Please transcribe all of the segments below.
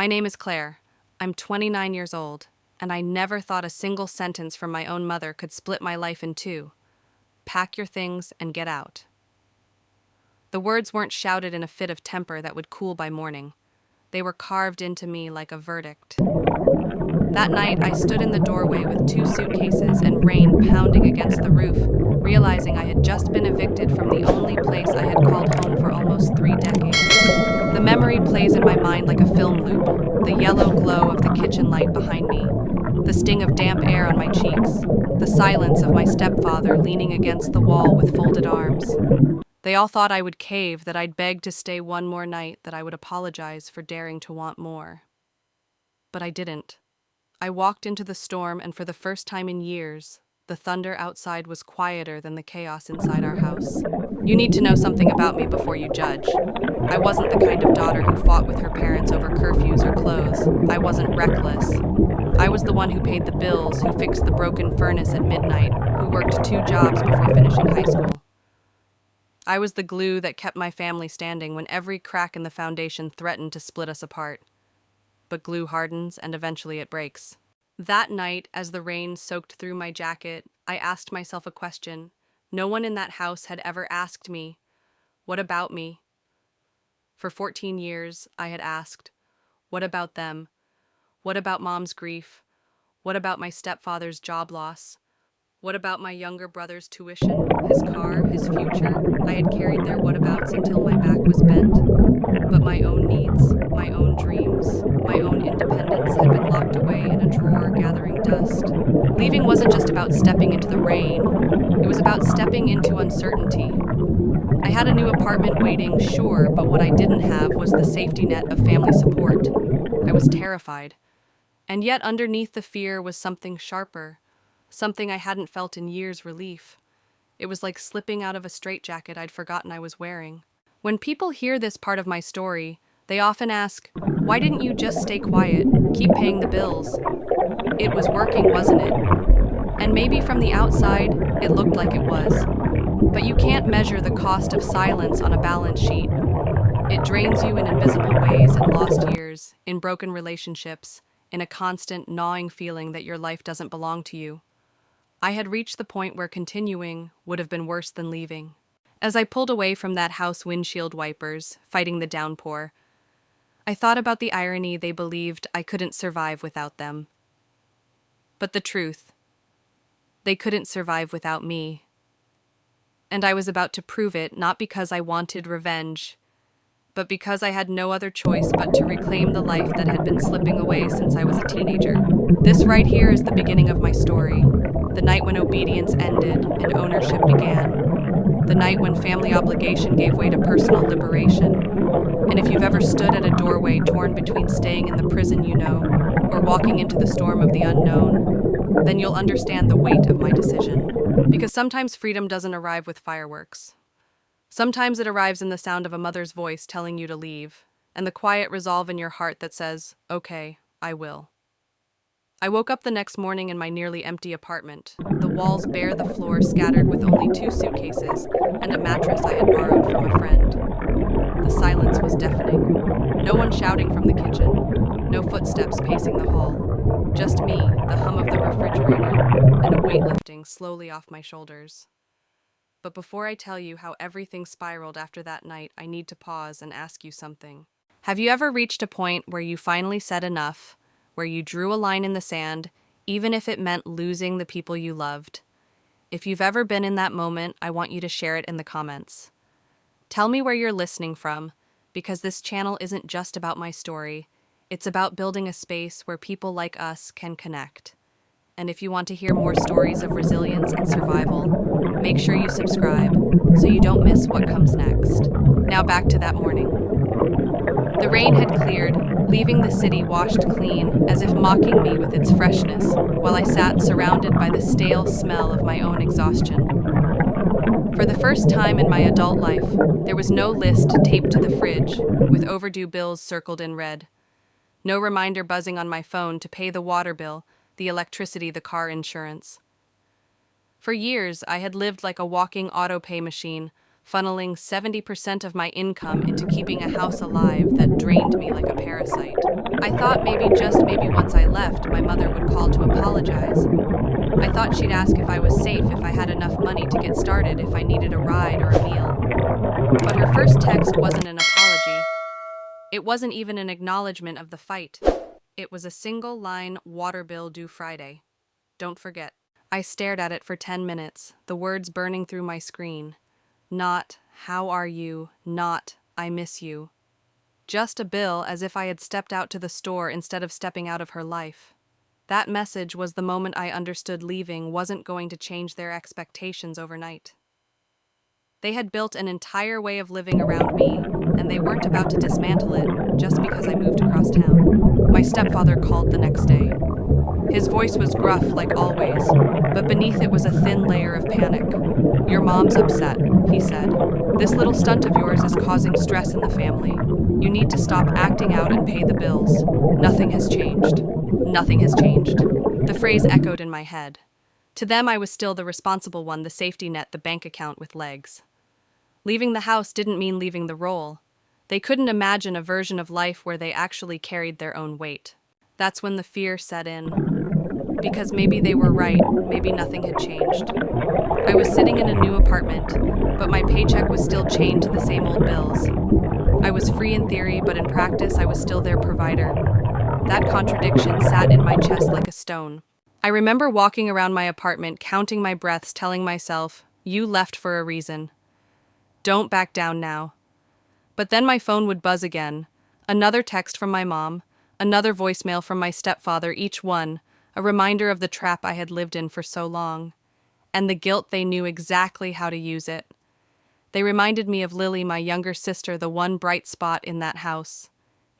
My name is Claire. I'm 29 years old, and I never thought a single sentence from my own mother could split my life in two. Pack your things and get out. The words weren't shouted in a fit of temper that would cool by morning. They were carved into me like a verdict. That night, I stood in the doorway with 2 suitcases and rain pounding against the roof, realizing I had just been evicted from the only place I had called home for almost 3 decades. The memory plays in my mind like a film loop, the yellow glow of the kitchen light behind me, the sting of damp air on my cheeks, the silence of my stepfather leaning against the wall with folded arms. They all thought I would cave, that I'd beg to stay one more night, that I would apologize for daring to want more. But I didn't. I walked into the storm, and for the first time in years, the thunder outside was quieter than the chaos inside our house. You need to know something about me before you judge. I wasn't the kind of daughter who fought with her parents over curfews or clothes. I wasn't reckless. I was the one who paid the bills, who fixed the broken furnace at midnight, who worked 2 jobs before finishing high school. I was the glue that kept my family standing when every crack in the foundation threatened to split us apart. But glue hardens, and eventually it breaks. That night, as the rain soaked through my jacket, I asked myself a question. No one in that house had ever asked me, "What about me?" For 14 years, I had asked, "What about them? What about Mom's grief? What about my stepfather's job loss? What about my younger brother's tuition, his car, his future?" I had carried their whatabouts until my back was bent. But my own needs, my own dreams, my own independence had been locked away in a drawer gathering dust. Leaving wasn't just about stepping into the rain. It was about stepping into uncertainty. I had a new apartment waiting, sure, but what I didn't have was the safety net of family support. I was terrified. And yet underneath the fear was something sharper, something I hadn't felt in years: relief. It was like slipping out of a straitjacket I'd forgotten I was wearing. When people hear this part of my story, they often ask, "Why didn't you just stay quiet, keep paying the bills?" It was working, wasn't it? And maybe from the outside, it looked like it was. But you can't measure the cost of silence on a balance sheet. It drains you in invisible ways, in lost years, in broken relationships, in a constant gnawing feeling that your life doesn't belong to you. I had reached the point where continuing would have been worse than leaving. As I pulled away from that house windshield wipers, fighting the downpour, I thought about the irony they believed I couldn't survive without them. But the truth, they couldn't survive without me. And I was about to prove it, not because I wanted revenge, but because I had no other choice but to reclaim the life that had been slipping away since I was a teenager. This right here is the beginning of my story, the night when obedience ended and ownership began. The night when family obligation gave way to personal liberation. And if you've ever stood at a doorway torn between staying in the prison you know or walking into the storm of the unknown, then you'll understand the weight of my decision. Because sometimes freedom doesn't arrive with fireworks. Sometimes it arrives in the sound of a mother's voice telling you to leave, and the quiet resolve in your heart that says, "Okay, I will." I woke up the next morning in my nearly empty apartment, the walls bare, the floor scattered with only 2 suitcases and a mattress I had borrowed from a friend. The silence was deafening. No one shouting from the kitchen, no footsteps pacing the hall, just me, the hum of the refrigerator, and a weight lifting slowly off my shoulders. But before I tell you how everything spiraled after that night, I need to pause and ask you something. Have you ever reached a point where you finally said enough, where you drew a line in the sand, even if it meant losing the people you loved? If you've ever been in that moment, I want you to share it in the comments. Tell me where you're listening from, because this channel isn't just about my story. It's about building a space where people like us can connect. And if you want to hear more stories of resilience and survival, make sure you subscribe so you don't miss what comes next. Now back to that morning. The rain had cleared, leaving the city washed clean, as if mocking me with its freshness, while I sat surrounded by the stale smell of my own exhaustion. For the first time in my adult life, there was no list taped to the fridge, with overdue bills circled in red. No reminder buzzing on my phone to pay the water bill, the electricity, the car insurance. For years, I had lived like a walking Autopay machine, funneling 70% of my income into keeping a house alive that drained me like a parasite. I thought maybe, just maybe, once I left, my mother would call to apologize. I thought she'd ask if I was safe, if I had enough money to get started, if I needed a ride or a meal. But her first text wasn't an apology. It wasn't even an acknowledgement of the fight. It was a single line, water bill due Friday. Don't forget. I stared at it for 10 minutes, the words burning through my screen. Not, how are you? Not, I miss you. Just a bill, as if I had stepped out to the store instead of stepping out of her life. That message was the moment I understood leaving wasn't going to change their expectations overnight. They had built an entire way of living around me, and they weren't about to dismantle it just because I moved across town. My stepfather called the next day. His voice was gruff, like always, but beneath it was a thin layer of panic. Your mom's upset, he said. This little stunt of yours is causing stress in the family. You need to stop acting out and pay the bills. Nothing has changed. Nothing has changed. The phrase echoed in my head. To them, I was still the responsible one, the safety net, the bank account with legs. Leaving the house didn't mean leaving the role. They couldn't imagine a version of life where they actually carried their own weight. That's when the fear set in. Because maybe they were right, maybe nothing had changed. I was sitting in a new apartment, but my paycheck was still chained to the same old bills. I was free in theory, but in practice I was still their provider. That contradiction sat in my chest like a stone. I remember walking around my apartment, counting my breaths, telling myself, you left for a reason. Don't back down now. But then my phone would buzz again. Another text from my mom, another voicemail from my stepfather, each one a reminder of the trap I had lived in for so long, and the guilt they knew exactly how to use it. They reminded me of Lily, my younger sister, the one bright spot in that house.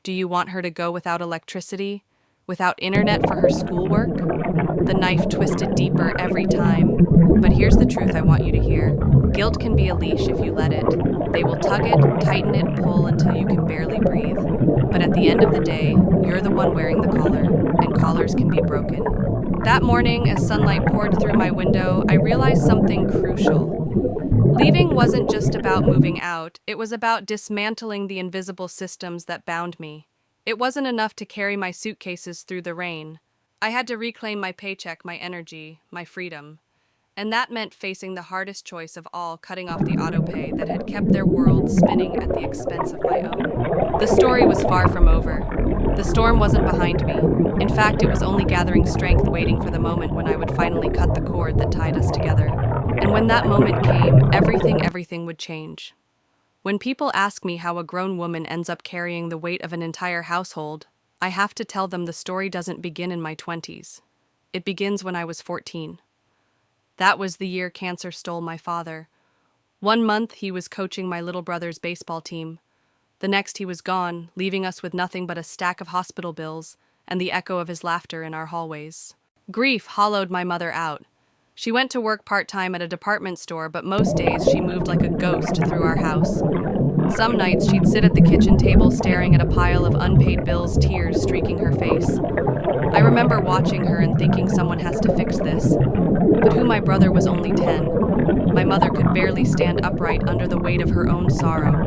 Do you want her to go without electricity? Without internet for her schoolwork? The knife twisted deeper every time. But here's the truth I want you to hear. Guilt can be a leash if you let it. They will tug it, tighten it, pull until you can barely breathe. But at the end of the day, you're the one wearing the collar, and collars can be broken. That morning, as sunlight poured through my window, I realized something crucial. Leaving wasn't just about moving out, it was about dismantling the invisible systems that bound me. It wasn't enough to carry my suitcases through the rain. I had to reclaim my paycheck, my energy, my freedom. And that meant facing the hardest choice of all, cutting off the autopay that had kept their world spinning at the expense of my own. The story was far from over. The storm wasn't behind me. In fact, it was only gathering strength, waiting for the moment when I would finally cut the cord that tied us together. And when that moment came, everything would change. When people ask me how a grown woman ends up carrying the weight of an entire household, I have to tell them the story doesn't begin in my 20s. It begins when I was 14. That was the year cancer stole my father. 1 month he was coaching my little brother's baseball team. The next he was gone, leaving us with nothing but a stack of hospital bills and the echo of his laughter in our hallways. Grief hollowed my mother out. She went to work part-time at a department store, but most days she moved like a ghost through our house. Some nights she'd sit at the kitchen table staring at a pile of unpaid bills, tears streaking her face. I remember watching her and thinking someone has to fix this. But my brother was only 10. My mother could barely stand upright under the weight of her own sorrow.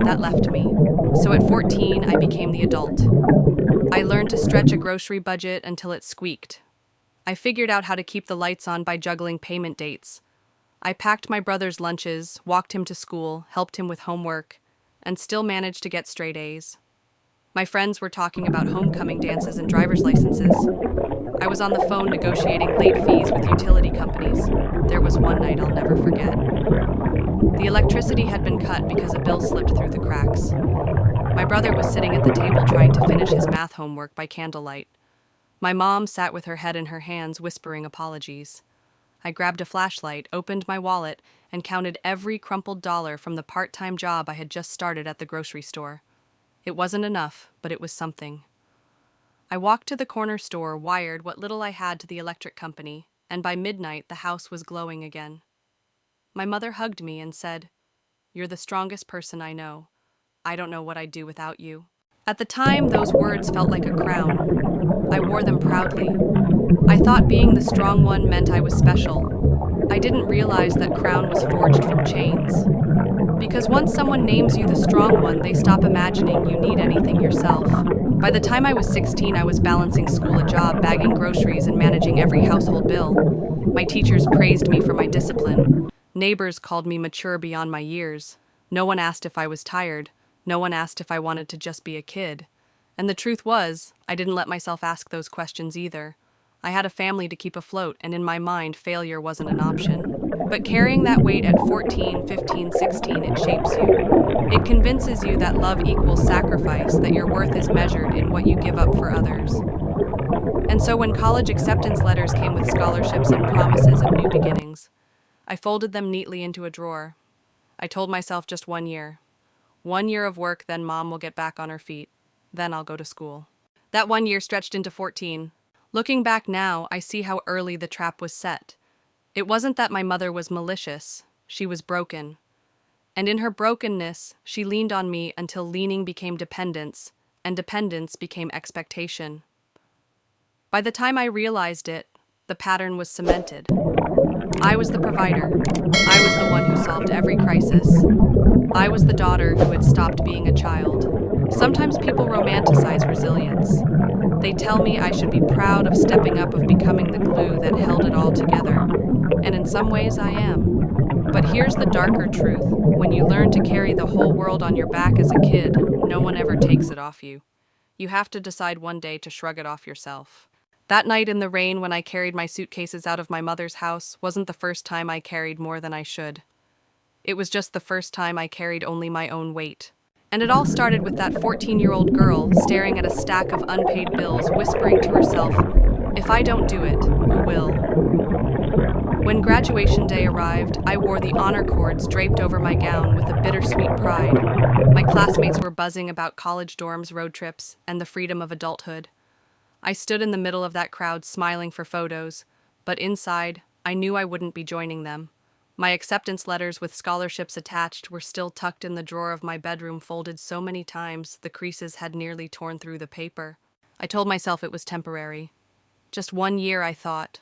That left me. So at 14, I became the adult. I learned to stretch a grocery budget until it squeaked. I figured out how to keep the lights on by juggling payment dates. I packed my brother's lunches, walked him to school, helped him with homework, and still managed to get straight A's. My friends were talking about homecoming dances and driver's licenses. I was on the phone negotiating late fees with utility companies. There was one night I'll never forget. The electricity had been cut because a bill slipped through the cracks. My brother was sitting at the table trying to finish his math homework by candlelight. My mom sat with her head in her hands, whispering apologies. I grabbed a flashlight, opened my wallet, and counted every crumpled dollar from the part-time job I had just started at the grocery store. It wasn't enough, but it was something. I walked to the corner store, wired what little I had to the electric company, and by midnight the house was glowing again. My mother hugged me and said, "You're the strongest person I know. I don't know what I'd do without you." At the time, those words felt like a crown. I wore them proudly. I thought being the strong one meant I was special. I didn't realize that crown was forged from chains. Because once someone names you the strong one, they stop imagining you need anything yourself. By the time I was 16, I was balancing school, a job, bagging groceries, and managing every household bill. My teachers praised me for my discipline. Neighbors called me mature beyond my years. No one asked if I was tired. No one asked if I wanted to just be a kid. And the truth was, I didn't let myself ask those questions either. I had a family to keep afloat, and in my mind, failure wasn't an option. But carrying that weight at 14, 15, 16, it shapes you. It convinces you that love equals sacrifice, that your worth is measured in what you give up for others. And so when college acceptance letters came with scholarships and promises of new beginnings, I folded them neatly into a drawer. I told myself just 1 year. 1 year of work, then mom will get back on her feet. Then I'll go to school. That 1 year stretched into 14. Looking back now, I see how early the trap was set. It wasn't that my mother was malicious. She was broken. And in her brokenness, she leaned on me until leaning became dependence, and dependence became expectation. By the time I realized it, the pattern was cemented. I was the provider. I was the one who solved every crisis. I was the daughter who had stopped being a child. Sometimes people romanticize resilience. They tell me I should be proud of stepping up, of becoming the glue that held it all together. And in some ways I am. But here's the darker truth. When you learn to carry the whole world on your back as a kid, no one ever takes it off you. You have to decide one day to shrug it off yourself. That night in the rain when I carried my suitcases out of my mother's house wasn't the first time I carried more than I should. It was just the first time I carried only my own weight. And it all started with that 14-year-old girl staring at a stack of unpaid bills, whispering to herself, "If I don't do it, who will?" When graduation day arrived, I wore the honor cords draped over my gown with a bittersweet pride. My classmates were buzzing about college dorms, road trips, and the freedom of adulthood. I stood in the middle of that crowd smiling for photos, but inside, I knew I wouldn't be joining them. My acceptance letters with scholarships attached were still tucked in the drawer of my bedroom, folded so many times the creases had nearly torn through the paper. I told myself it was temporary. Just 1 year, I thought.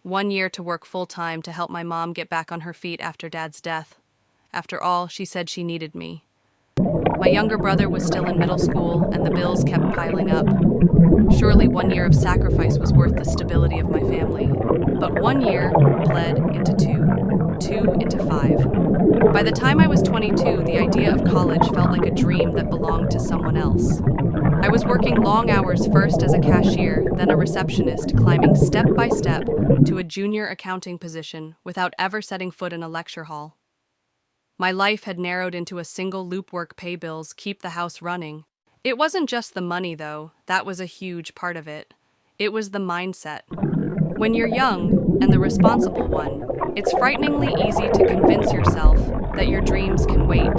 1 year to work full-time to help my mom get back on her feet after Dad's death. After all, she said she needed me. My younger brother was still in middle school, and the bills kept piling up. Surely 1 year of sacrifice was worth the stability of my family. But 1 year bled into two into 5. By the time I was 22, the idea of college felt like a dream that belonged to someone else. I was working long hours, first as a cashier, then a receptionist, climbing step by step to a junior accounting position without ever setting foot in a lecture hall. My life had narrowed into a single loop: work, pay bills, keep the house running. It wasn't just the money, though. That was a huge part of it. It was the mindset. When you're young and the responsible one, it's frighteningly easy to convince yourself that your dreams can wait.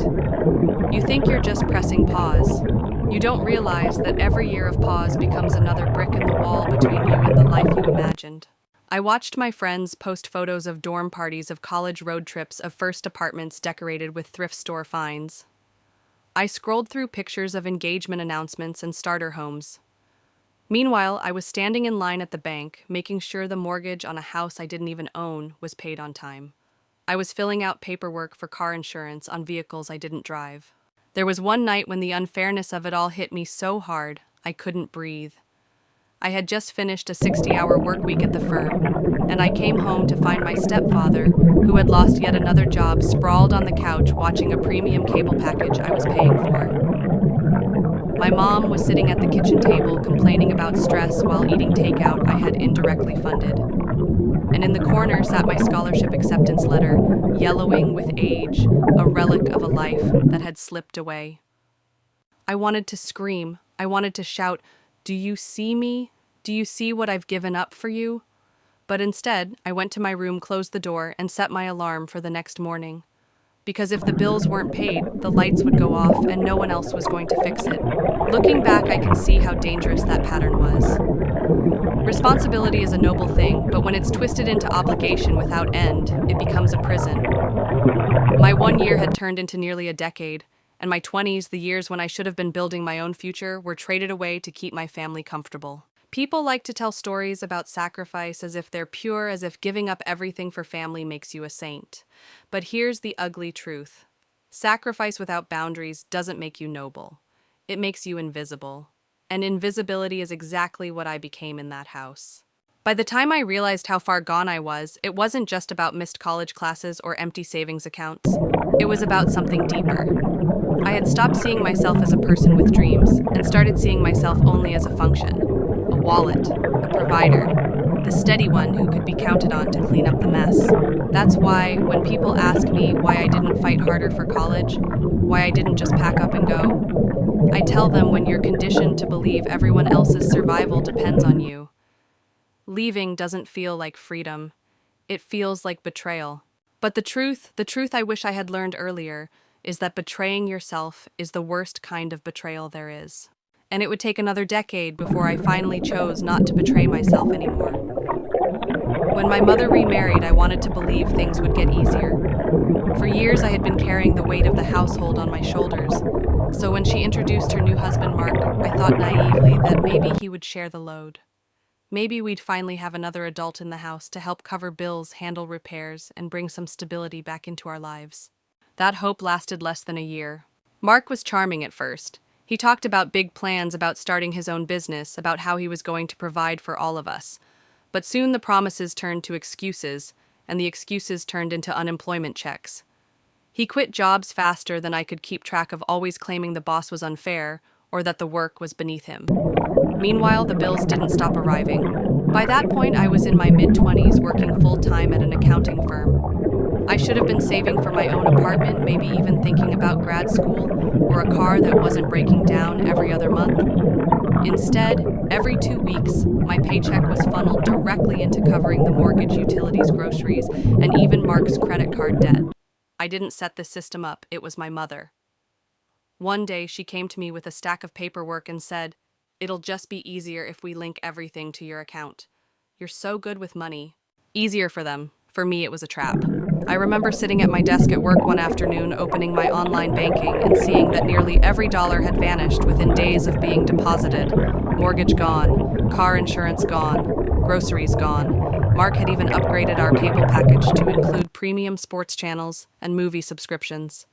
You think you're just pressing pause. You don't realize that every year of pause becomes another brick in the wall between you and the life you imagined. I watched my friends post photos of dorm parties, of college road trips, of first apartments decorated with thrift store finds. I scrolled through pictures of engagement announcements and starter homes. Meanwhile, I was standing in line at the bank, making sure the mortgage on a house I didn't even own was paid on time. I was filling out paperwork for car insurance on vehicles I didn't drive. There was one night when the unfairness of it all hit me so hard, I couldn't breathe. I had just finished a 60-hour work week at the firm, and I came home to find my stepfather, who had lost yet another job, sprawled on the couch watching a premium cable package I was paying for. My mom was sitting at the kitchen table complaining about stress while eating takeout I had indirectly funded. And in the corner sat my scholarship acceptance letter, yellowing with age, a relic of a life that had slipped away. I wanted to scream. I wanted to shout, "Do you see me? Do you see what I've given up for you?" But instead, I went to my room, closed the door, and set my alarm for the next morning. Because if the bills weren't paid, the lights would go off and no one else was going to fix it. Looking back, I can see how dangerous that pattern was. Responsibility is a noble thing, but when it's twisted into obligation without end, it becomes a prison. My 1 year had turned into nearly a decade, and my 20s, the years when I should have been building my own future, were traded away to keep my family comfortable. People like to tell stories about sacrifice as if they're pure, as if giving up everything for family makes you a saint. But here's the ugly truth. Sacrifice without boundaries doesn't make you noble. It makes you invisible. And invisibility is exactly what I became in that house. By the time I realized how far gone I was, it wasn't just about missed college classes or empty savings accounts. It was about something deeper. I had stopped seeing myself as a person with dreams and started seeing myself only as a function, a wallet, a provider, the steady one who could be counted on to clean up the mess. That's why, when people ask me why I didn't fight harder for college, why I didn't just pack up and go, I tell them when you're conditioned to believe everyone else's survival depends on you. Leaving doesn't feel like freedom. It feels like betrayal. But the truth I wish I had learned earlier, is that betraying yourself is the worst kind of betrayal there is. And it would take another decade before I finally chose not to betray myself anymore. When my mother remarried, I wanted to believe things would get easier. For years, I had been carrying the weight of the household on my shoulders. So when she introduced her new husband, Mark, I thought naively that maybe he would share the load. Maybe we'd finally have another adult in the house to help cover bills, handle repairs, and bring some stability back into our lives. That hope lasted less than a year. Mark was charming at first. He talked about big plans, about starting his own business, about how he was going to provide for all of us. But soon the promises turned to excuses, and the excuses turned into unemployment checks. He quit jobs faster than I could keep track of, always claiming the boss was unfair or that the work was beneath him. Meanwhile, the bills didn't stop arriving. By that point, I was in my mid-20s working full-time at an accounting firm. I should have been saving for my own apartment, maybe even thinking about grad school or a car that wasn't breaking down every other month. Instead, every 2 weeks, my paycheck was funneled directly into covering the mortgage, utilities, groceries, and even Mark's credit card debt. I didn't set this system up, it was my mother. One day, she came to me with a stack of paperwork and said, "It'll just be easier if we link everything to your account. You're so good with money." Easier for them. For me, it was a trap. I remember sitting at my desk at work one afternoon, opening my online banking and seeing that nearly every dollar had vanished within days of being deposited. Mortgage gone, car insurance gone, groceries gone. Mark had even upgraded our cable package to include premium sports channels and movie subscriptions.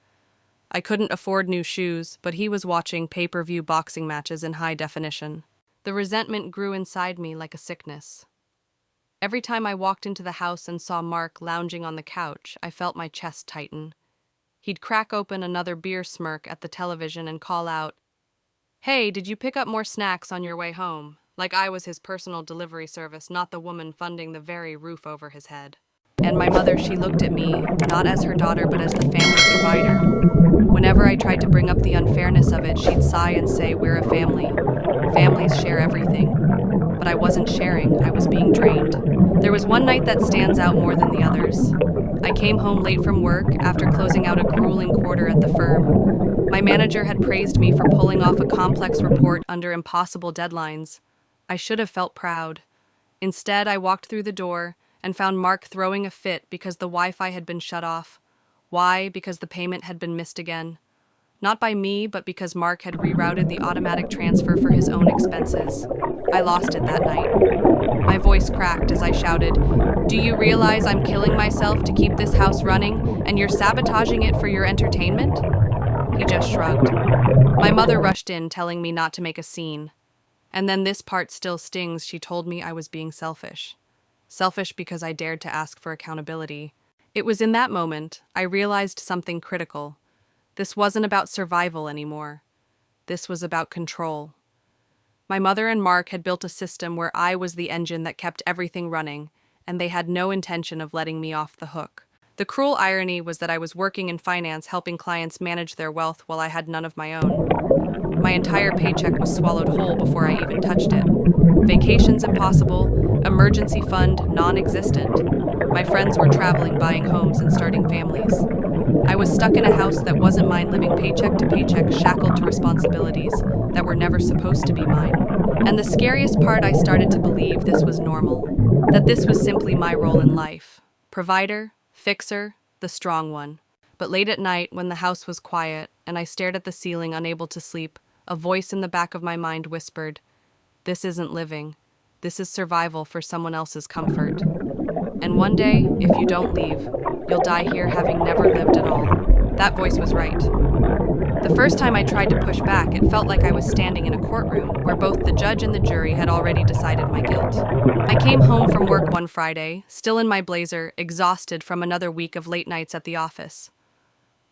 I couldn't afford new shoes, but he was watching pay-per-view boxing matches in high definition. The resentment grew inside me like a sickness. Every time I walked into the house and saw Mark lounging on the couch, I felt my chest tighten. He'd crack open another beer, smirk at the television, and call out, "Hey, did you pick up more snacks on your way home?" Like I was his personal delivery service, not the woman funding the very roof over his head. And my mother, she looked at me, not as her daughter, but as the family provider. Whenever I tried to bring up the unfairness of it, she'd sigh and say, "We're a family. Families share everything." But I wasn't sharing, I was being drained. There was one night that stands out more than the others. I came home late from work after closing out a grueling quarter at the firm. My manager had praised me for pulling off a complex report under impossible deadlines. I should have felt proud. Instead, I walked through the door and found Mark throwing a fit because the Wi-Fi had been shut off. Why? Because the payment had been missed again. Not by me, but because Mark had rerouted the automatic transfer for his own expenses. I lost it that night. My voice cracked as I shouted, "Do you realize I'm killing myself to keep this house running, and you're sabotaging it for your entertainment?" He just shrugged. My mother rushed in, telling me not to make a scene. And then this part still stings. She told me I was being selfish. Selfish because I dared to ask for accountability. It was in that moment I realized something critical. This wasn't about survival anymore. This was about control. My mother and Mark had built a system where I was the engine that kept everything running, and they had no intention of letting me off the hook. The cruel irony was that I was working in finance, helping clients manage their wealth while I had none of my own. My entire paycheck was swallowed whole before I even touched it. Vacations impossible, emergency fund non-existent. My friends were traveling, buying homes, and starting families. I was stuck in a house that wasn't mine, living paycheck to paycheck, shackled to responsibilities that were never supposed to be mine. And the scariest part, I started to believe this was normal, that this was simply my role in life. Provider, fixer, the strong one. But late at night, when the house was quiet and I stared at the ceiling, unable to sleep, a voice in the back of my mind whispered, "This isn't living. This is survival for someone else's comfort. And one day, if you don't leave, you'll die here having never lived at all." That voice was right. The first time I tried to push back, it felt like I was standing in a courtroom where both the judge and the jury had already decided my guilt. I came home from work one Friday, still in my blazer, exhausted from another week of late nights at the office.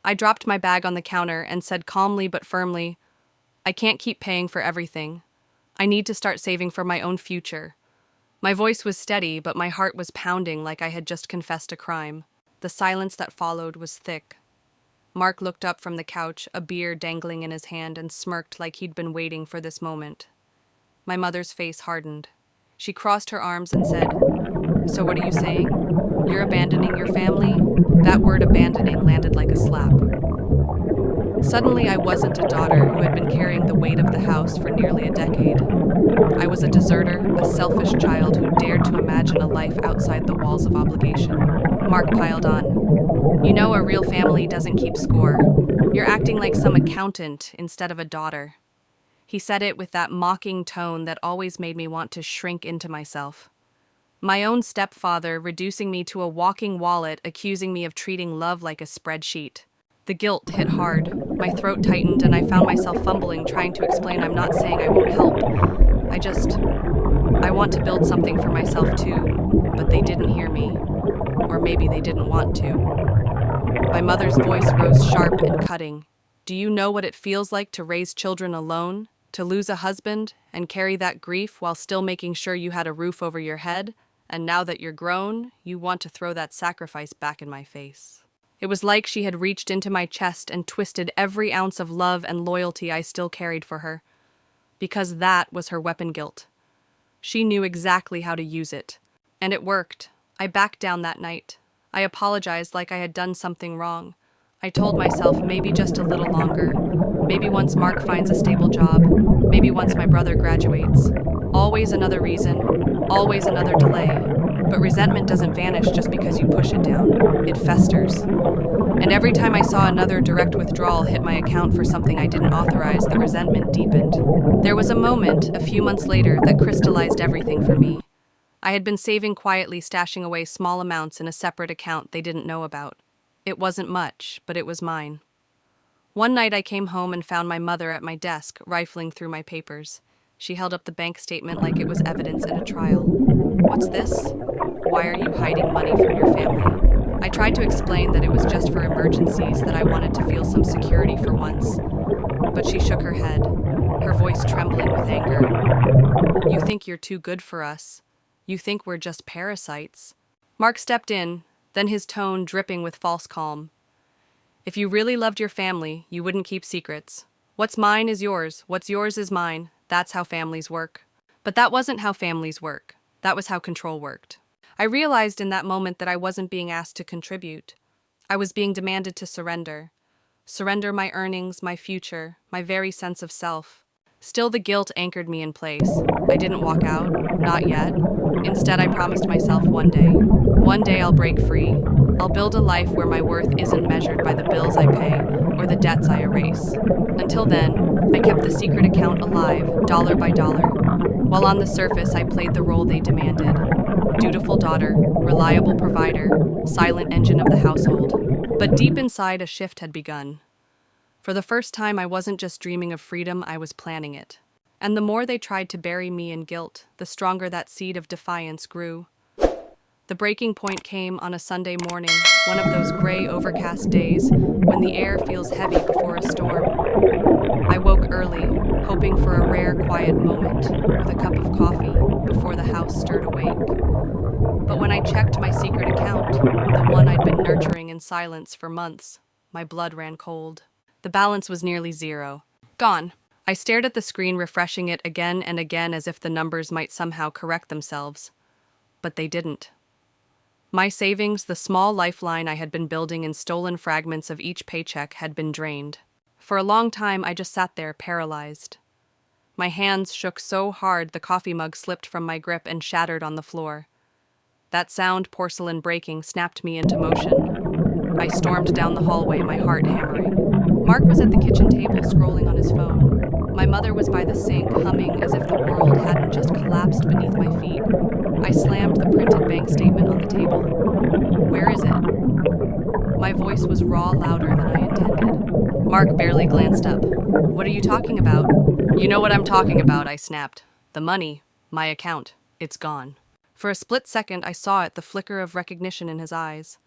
I dropped my bag on the counter and said calmly but firmly, "I can't keep paying for everything. I need to start saving for my own future." My voice was steady, but my heart was pounding like I had just confessed a crime. The silence that followed was thick. Mark looked up from the couch, a beer dangling in his hand, and smirked like he'd been waiting for this moment. My mother's face hardened. She crossed her arms and said, "So what are you saying? You're abandoning your family?" That word abandoning landed like a slap. Suddenly, I wasn't a daughter who had been carrying the weight of the house for nearly a decade. I was a deserter, a selfish child who dared to imagine a life outside the walls of obligation. Mark piled on. "You know, a real family doesn't keep score. You're acting like some accountant instead of a daughter." He said it with that mocking tone that always made me want to shrink into myself. My own stepfather reducing me to a walking wallet, accusing me of treating love like a spreadsheet. The guilt hit hard. My throat tightened and I found myself fumbling, trying to explain I'm not saying I won't help. I want to build something for myself too, but they didn't hear me. Or maybe they didn't want to. My mother's voice rose sharp and cutting. "Do you know what it feels like to raise children alone? To lose a husband and carry that grief while still making sure you had a roof over your head? And now that you're grown, you want to throw that sacrifice back in my face." It was like she had reached into my chest and twisted every ounce of love and loyalty I still carried for her. Because that was her weapon guilt. She knew exactly how to use it. And it worked. I backed down that night. I apologized like I had done something wrong. I told myself maybe just a little longer. Maybe once Mark finds a stable job. Maybe once my brother graduates. Always another reason. Always another delay. But resentment doesn't vanish just because you push it down. It festers. And every time I saw another direct withdrawal hit my account for something I didn't authorize, the resentment deepened. There was a moment, a few months later, that crystallized everything for me. I had been saving quietly, stashing away small amounts in a separate account they didn't know about. It wasn't much, but it was mine. One night I came home and found my mother at my desk, rifling through my papers. She held up the bank statement like it was evidence in a trial. "What's this? Why are you hiding money from your family?" I tried to explain that it was just for emergencies, that I wanted to feel some security for once. But she shook her head, her voice trembling with anger. "You think you're too good for us. You think we're just parasites." Mark stepped in, then his tone dripping with false calm. "If you really loved your family, you wouldn't keep secrets. What's mine is yours. What's yours is mine. That's how families work." But that wasn't how families work. That was how control worked. I realized in that moment that I wasn't being asked to contribute. I was being demanded to surrender. Surrender my earnings, my future, my very sense of self. Still, the guilt anchored me in place. I didn't walk out, not yet. Instead, I promised myself one day I'll break free. I'll build a life where my worth isn't measured by the bills I pay or the debts I erase. Until then, I kept the secret account alive, dollar by dollar. While on the surface, I played the role they demanded. Dutiful daughter, reliable provider, silent engine of the household. But deep inside, a shift had begun. For the first time, I wasn't just dreaming of freedom, I was planning it. And the more they tried to bury me in guilt, the stronger that seed of defiance grew. The breaking point came on a Sunday morning, one of those gray, overcast days when the air feels heavy before a storm. I woke early, hoping for a rare, quiet moment with a cup of coffee before the house stirred awake. But when I checked my secret account, the one I'd been nurturing in silence for months, my blood ran cold. The balance was nearly zero. Gone. I stared at the screen, refreshing it again and again as if the numbers might somehow correct themselves. But they didn't. My savings, the small lifeline I had been building in stolen fragments of each paycheck, had been drained. For a long time, I just sat there, paralyzed. My hands shook so hard the coffee mug slipped from my grip and shattered on the floor. That sound, porcelain breaking, snapped me into motion. I stormed down the hallway, my heart hammering. Mark was at the kitchen table, scrolling on his phone. My mother was by the sink, humming as if the world hadn't just collapsed beneath my feet. I slammed the printed bank statement on the table. "Where is it?" My voice was raw louder than I intended. Mark barely glanced up. "What are you talking about?" "You know what I'm talking about," I snapped. "The money. My account. It's gone." For a split second, I saw it, the flicker of recognition in his eyes.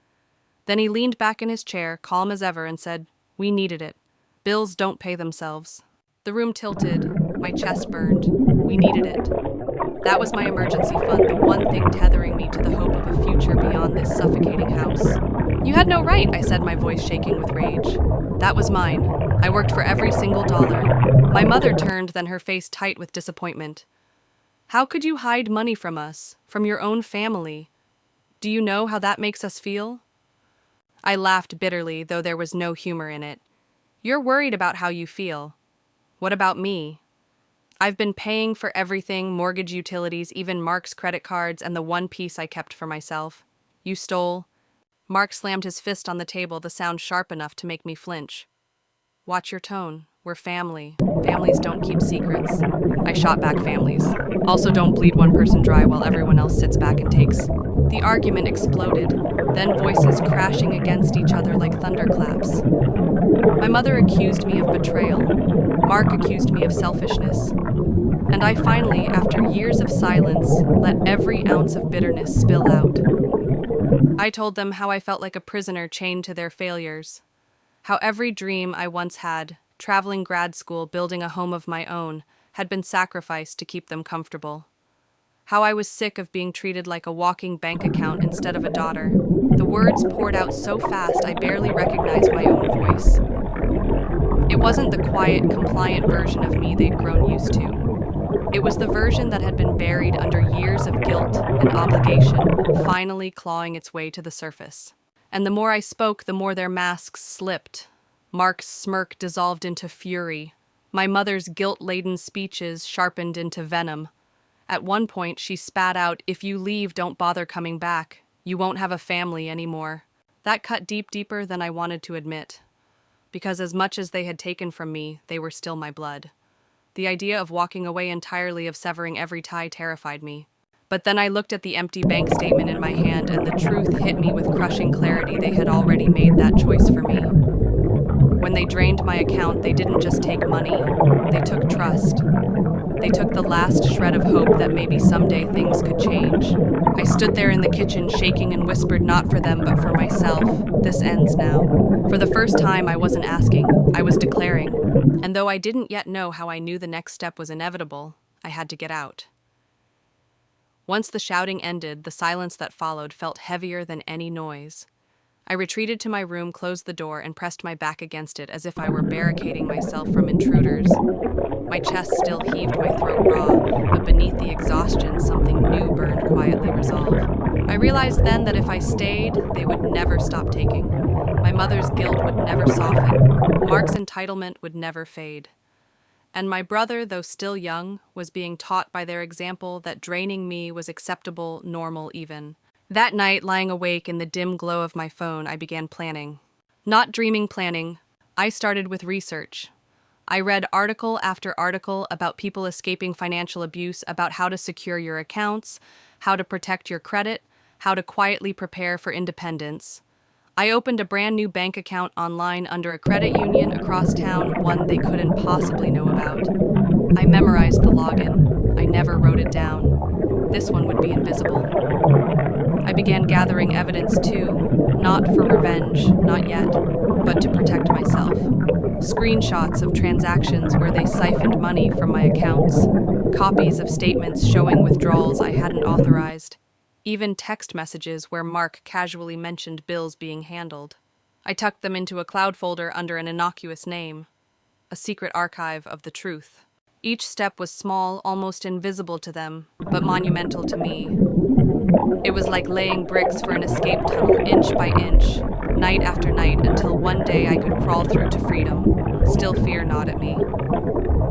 Then he leaned back in his chair, calm as ever, and said, "We needed it. Bills don't pay themselves." The room tilted. My chest burned. We needed it. That was my emergency fund, the one thing tethering me to the hope of a future beyond this suffocating house. "You had no right," I said, my voice shaking with rage. "That was mine. I worked for every single dollar." My mother turned, then her face tight with disappointment. "How could you hide money from us, from your own family? Do you know how that makes us feel?" I laughed bitterly, though there was no humor in it. "You're worried about how you feel. What about me? I've been paying for everything, mortgage, utilities, even Mark's credit cards, and the one piece I kept for myself. You stole." Mark slammed his fist on the table, the sound sharp enough to make me flinch. "Watch your tone. We're family. Families don't keep secrets." I shot back, "Families also don't bleed one person dry while everyone else sits back and takes." The argument exploded, then voices crashing against each other like thunderclaps. My mother accused me of betrayal. Mark accused me of selfishness. And I finally, after years of silence, let every ounce of bitterness spill out. I told them how I felt like a prisoner chained to their failures. How every dream I once had, traveling grad school, building a home of my own, had been sacrificed to keep them comfortable. How I was sick of being treated like a walking bank account instead of a daughter. The words poured out so fast I barely recognized my own voice. It wasn't the quiet, compliant version of me they'd grown used to. It was the version that had been buried under years of guilt and obligation, finally clawing its way to the surface. And the more I spoke, the more their masks slipped. Mark's smirk dissolved into fury. My mother's guilt-laden speeches sharpened into venom. At one point, she spat out, "If you leave, don't bother coming back. You won't have a family anymore." That cut deeper than I wanted to admit. Because as much as they had taken from me, they were still my blood. The idea of walking away entirely, of severing every tie, terrified me. But then I looked at the empty bank statement in my hand, and the truth hit me with crushing clarity. They had already made that choice for me. When they drained my account, they didn't just take money, they took trust. They took the last shred of hope that maybe someday things could change. I stood there in the kitchen, shaking, and whispered, not for them, but for myself, "This ends now." For the first time, I wasn't asking, I was declaring. And though I didn't yet know how I knew the next step was inevitable, I had to get out. Once the shouting ended, the silence that followed felt heavier than any noise. I retreated to my room, closed the door, and pressed my back against it as if I were barricading myself from intruders. My chest still heaved, my throat raw, but beneath the exhaustion, something new burned, quietly resolve. I realized then that if I stayed, they would never stop taking. My mother's guilt would never soften. Mark's entitlement would never fade. And my brother, though still young, was being taught by their example that draining me was acceptable, normal even. That night, lying awake in the dim glow of my phone, I began planning. Not dreaming planning. I started with research. I read article after article about people escaping financial abuse, about how to secure your accounts, how to protect your credit, how to quietly prepare for independence. I opened a brand new bank account online under a credit union across town, one they couldn't possibly know about. I memorized the login. I never wrote it down. This one would be invisible. I began gathering evidence too, not for revenge, not yet, but to protect myself. Screenshots of transactions where they siphoned money from my accounts, copies of statements showing withdrawals I hadn't authorized, even text messages where Mark casually mentioned bills being handled. I tucked them into a cloud folder under an innocuous name, a secret archive of the truth. Each step was small, almost invisible to them, but monumental to me. It was like laying bricks for an escape tunnel, inch by inch, night after night, until one day I could crawl through to freedom. Still fear gnawed at me.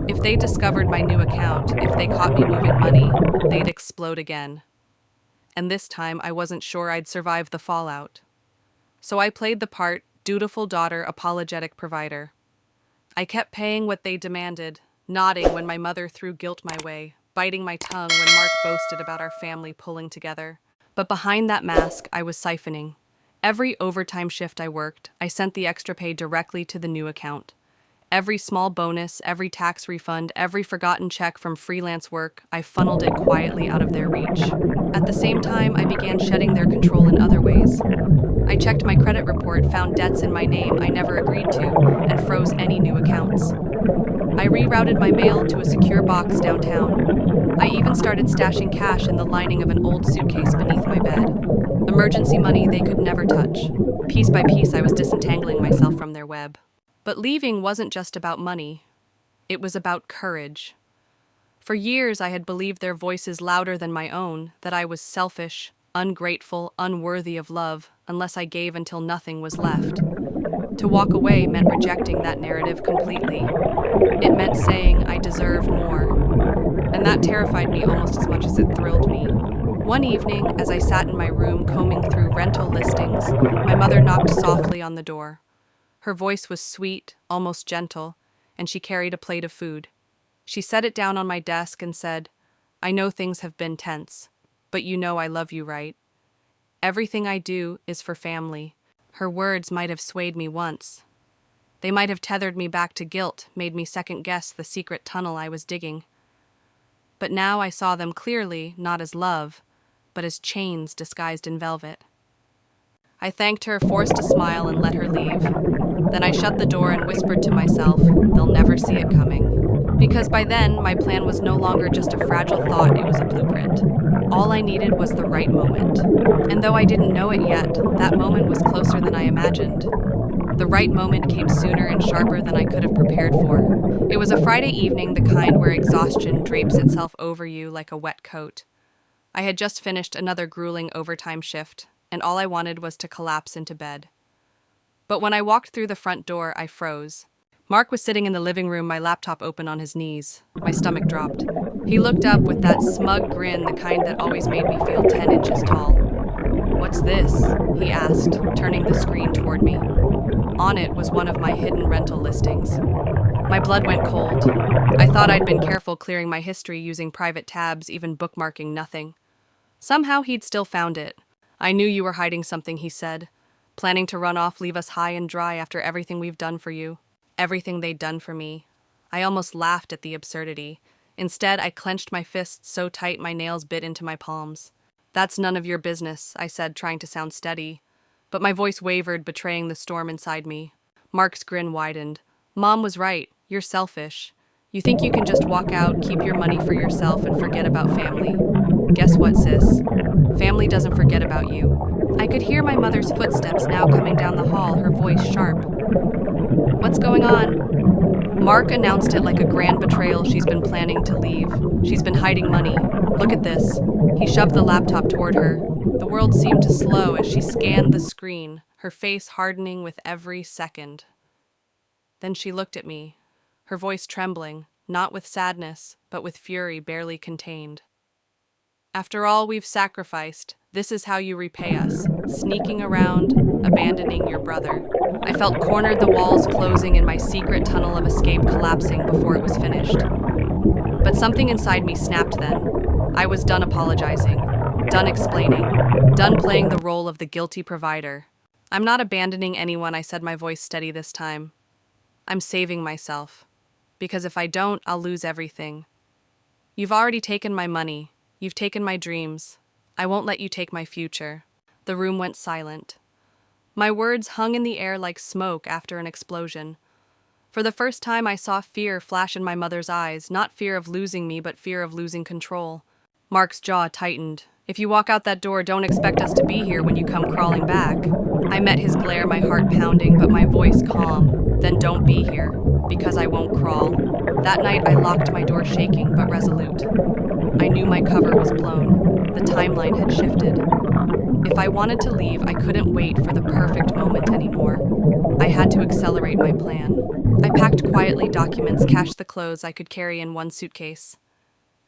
If they discovered my new account, if they caught me moving money, they'd explode again. And this time I wasn't sure I'd survive the fallout. So I played the part, dutiful daughter, apologetic provider. I kept paying what they demanded, nodding when my mother threw guilt my way, biting my tongue when Mark boasted about our family pulling together. But behind that mask, I was siphoning. Every overtime shift I worked, I sent the extra pay directly to the new account. Every small bonus, every tax refund, every forgotten check from freelance work, I funneled it quietly out of their reach. At the same time, I began shedding their control in other ways. I checked my credit report, found debts in my name I never agreed to, and froze any new accounts. I rerouted my mail to a secure box downtown. I even started stashing cash in the lining of an old suitcase beneath my bed. Emergency money they could never touch. Piece by piece, I was disentangling myself from their web. But leaving wasn't just about money. It was about courage. For years, I had believed their voices louder than my own, that I was selfish, ungrateful, unworthy of love, unless I gave until nothing was left. To walk away meant rejecting that narrative completely. It meant saying I deserve more. And that terrified me almost as much as it thrilled me. One evening, as I sat in my room combing through rental listings, my mother knocked softly on the door. Her voice was sweet, almost gentle, and she carried a plate of food. She set it down on my desk and said, "I know things have been tense, but you know I love you, right? Everything I do is for family." Her words might have swayed me once. They might have tethered me back to guilt, made me second-guess the secret tunnel I was digging. But now I saw them clearly, not as love, but as chains disguised in velvet. I thanked her, forced a smile, and let her leave. Then I shut the door and whispered to myself, they'll never see it coming. Because by then, my plan was no longer just a fragile thought, it was a blueprint. All I needed was the right moment. And though I didn't know it yet, that moment was closer than I imagined. The right moment came sooner and sharper than I could have prepared for. It was a Friday evening, the kind where exhaustion drapes itself over you like a wet coat. I had just finished another grueling overtime shift, and all I wanted was to collapse into bed. But when I walked through the front door, I froze. Mark was sitting in the living room, my laptop open on his knees. My stomach dropped. He looked up with that smug grin, the kind that always made me feel 10 inches tall. "What's this?" he asked, turning the screen toward me. On it was one of my hidden rental listings. My blood went cold. I thought I'd been careful clearing my history using private tabs, even bookmarking nothing. Somehow he'd still found it. "I knew you were hiding something," he said. "Planning to run off, leave us high and dry after everything we've done for you." Everything they'd done for me. I almost laughed at the absurdity. Instead, I clenched my fists so tight my nails bit into my palms. "That's none of your business," I said, trying to sound steady. But my voice wavered, betraying the storm inside me. Mark's grin widened. "Mom was right. You're selfish. You think you can just walk out, keep your money for yourself, and forget about family. Guess what, sis? Family doesn't forget about you." I could hear my mother's footsteps now coming down the hall, her voice sharp. "What's going on?" Mark announced it like a grand betrayal. "She's been planning to leave. She's been hiding money. Look at this." He shoved the laptop toward her. The world seemed to slow as she scanned the screen, her face hardening with every second. Then she looked at me, her voice trembling, not with sadness, but with fury barely contained. "After all we've sacrificed, this is how you repay us, sneaking around, abandoning your brother." I felt cornered, the walls closing and my secret tunnel of escape collapsing before it was finished. But something inside me snapped then. I was done apologizing, done explaining, done playing the role of the guilty provider. "I'm not abandoning anyone," I said, my voice steady this time. "I'm saving myself. Because if I don't, I'll lose everything. You've already taken my money. You've taken my dreams. I won't let you take my future." The room went silent. My words hung in the air like smoke after an explosion. For the first time, I saw fear flash in my mother's eyes, not fear of losing me, but fear of losing control. Mark's jaw tightened. "If you walk out that door, don't expect us to be here when you come crawling back." I met his glare, my heart pounding, but my voice calm. "Then don't be here, because I won't crawl." That night, I locked my door, shaking but resolute. I knew my cover was blown. The timeline had shifted. If I wanted to leave, I couldn't wait for the perfect moment anymore. I had to accelerate my plan. I packed quietly, documents, cached the clothes I could carry in one suitcase.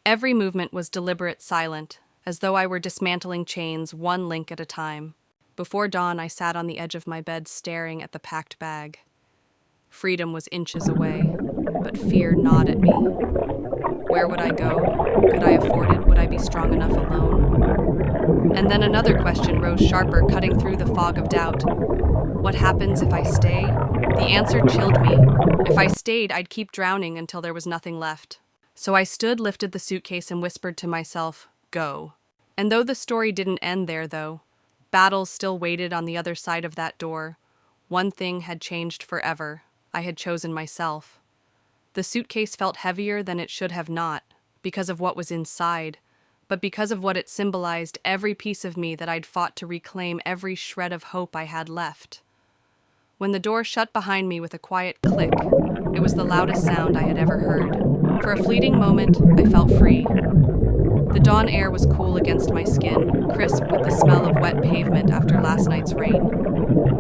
Every movement was deliberate, silent, as though I were dismantling chains, one link at a time. Before dawn, I sat on the edge of my bed, staring at the packed bag. Freedom was inches away, but fear gnawed at me. Where would I go? Could I afford it? Would I be strong enough alone? And then another question rose sharper, cutting through the fog of doubt. What happens if I stay? The answer chilled me. If I stayed, I'd keep drowning until there was nothing left. So I stood, lifted the suitcase, and whispered to myself, go. And though the story didn't end there, though, battles still waited on the other side of that door. One thing had changed forever. I had chosen myself. The suitcase felt heavier than it should have, not because of what was inside, but because of what it symbolized, every piece of me that I'd fought to reclaim, every shred of hope I had left. When the door shut behind me with a quiet click, it was the loudest sound I had ever heard. For a fleeting moment, I felt free. The dawn air was cool against my skin, crisp with the smell of wet pavement after last night's rain.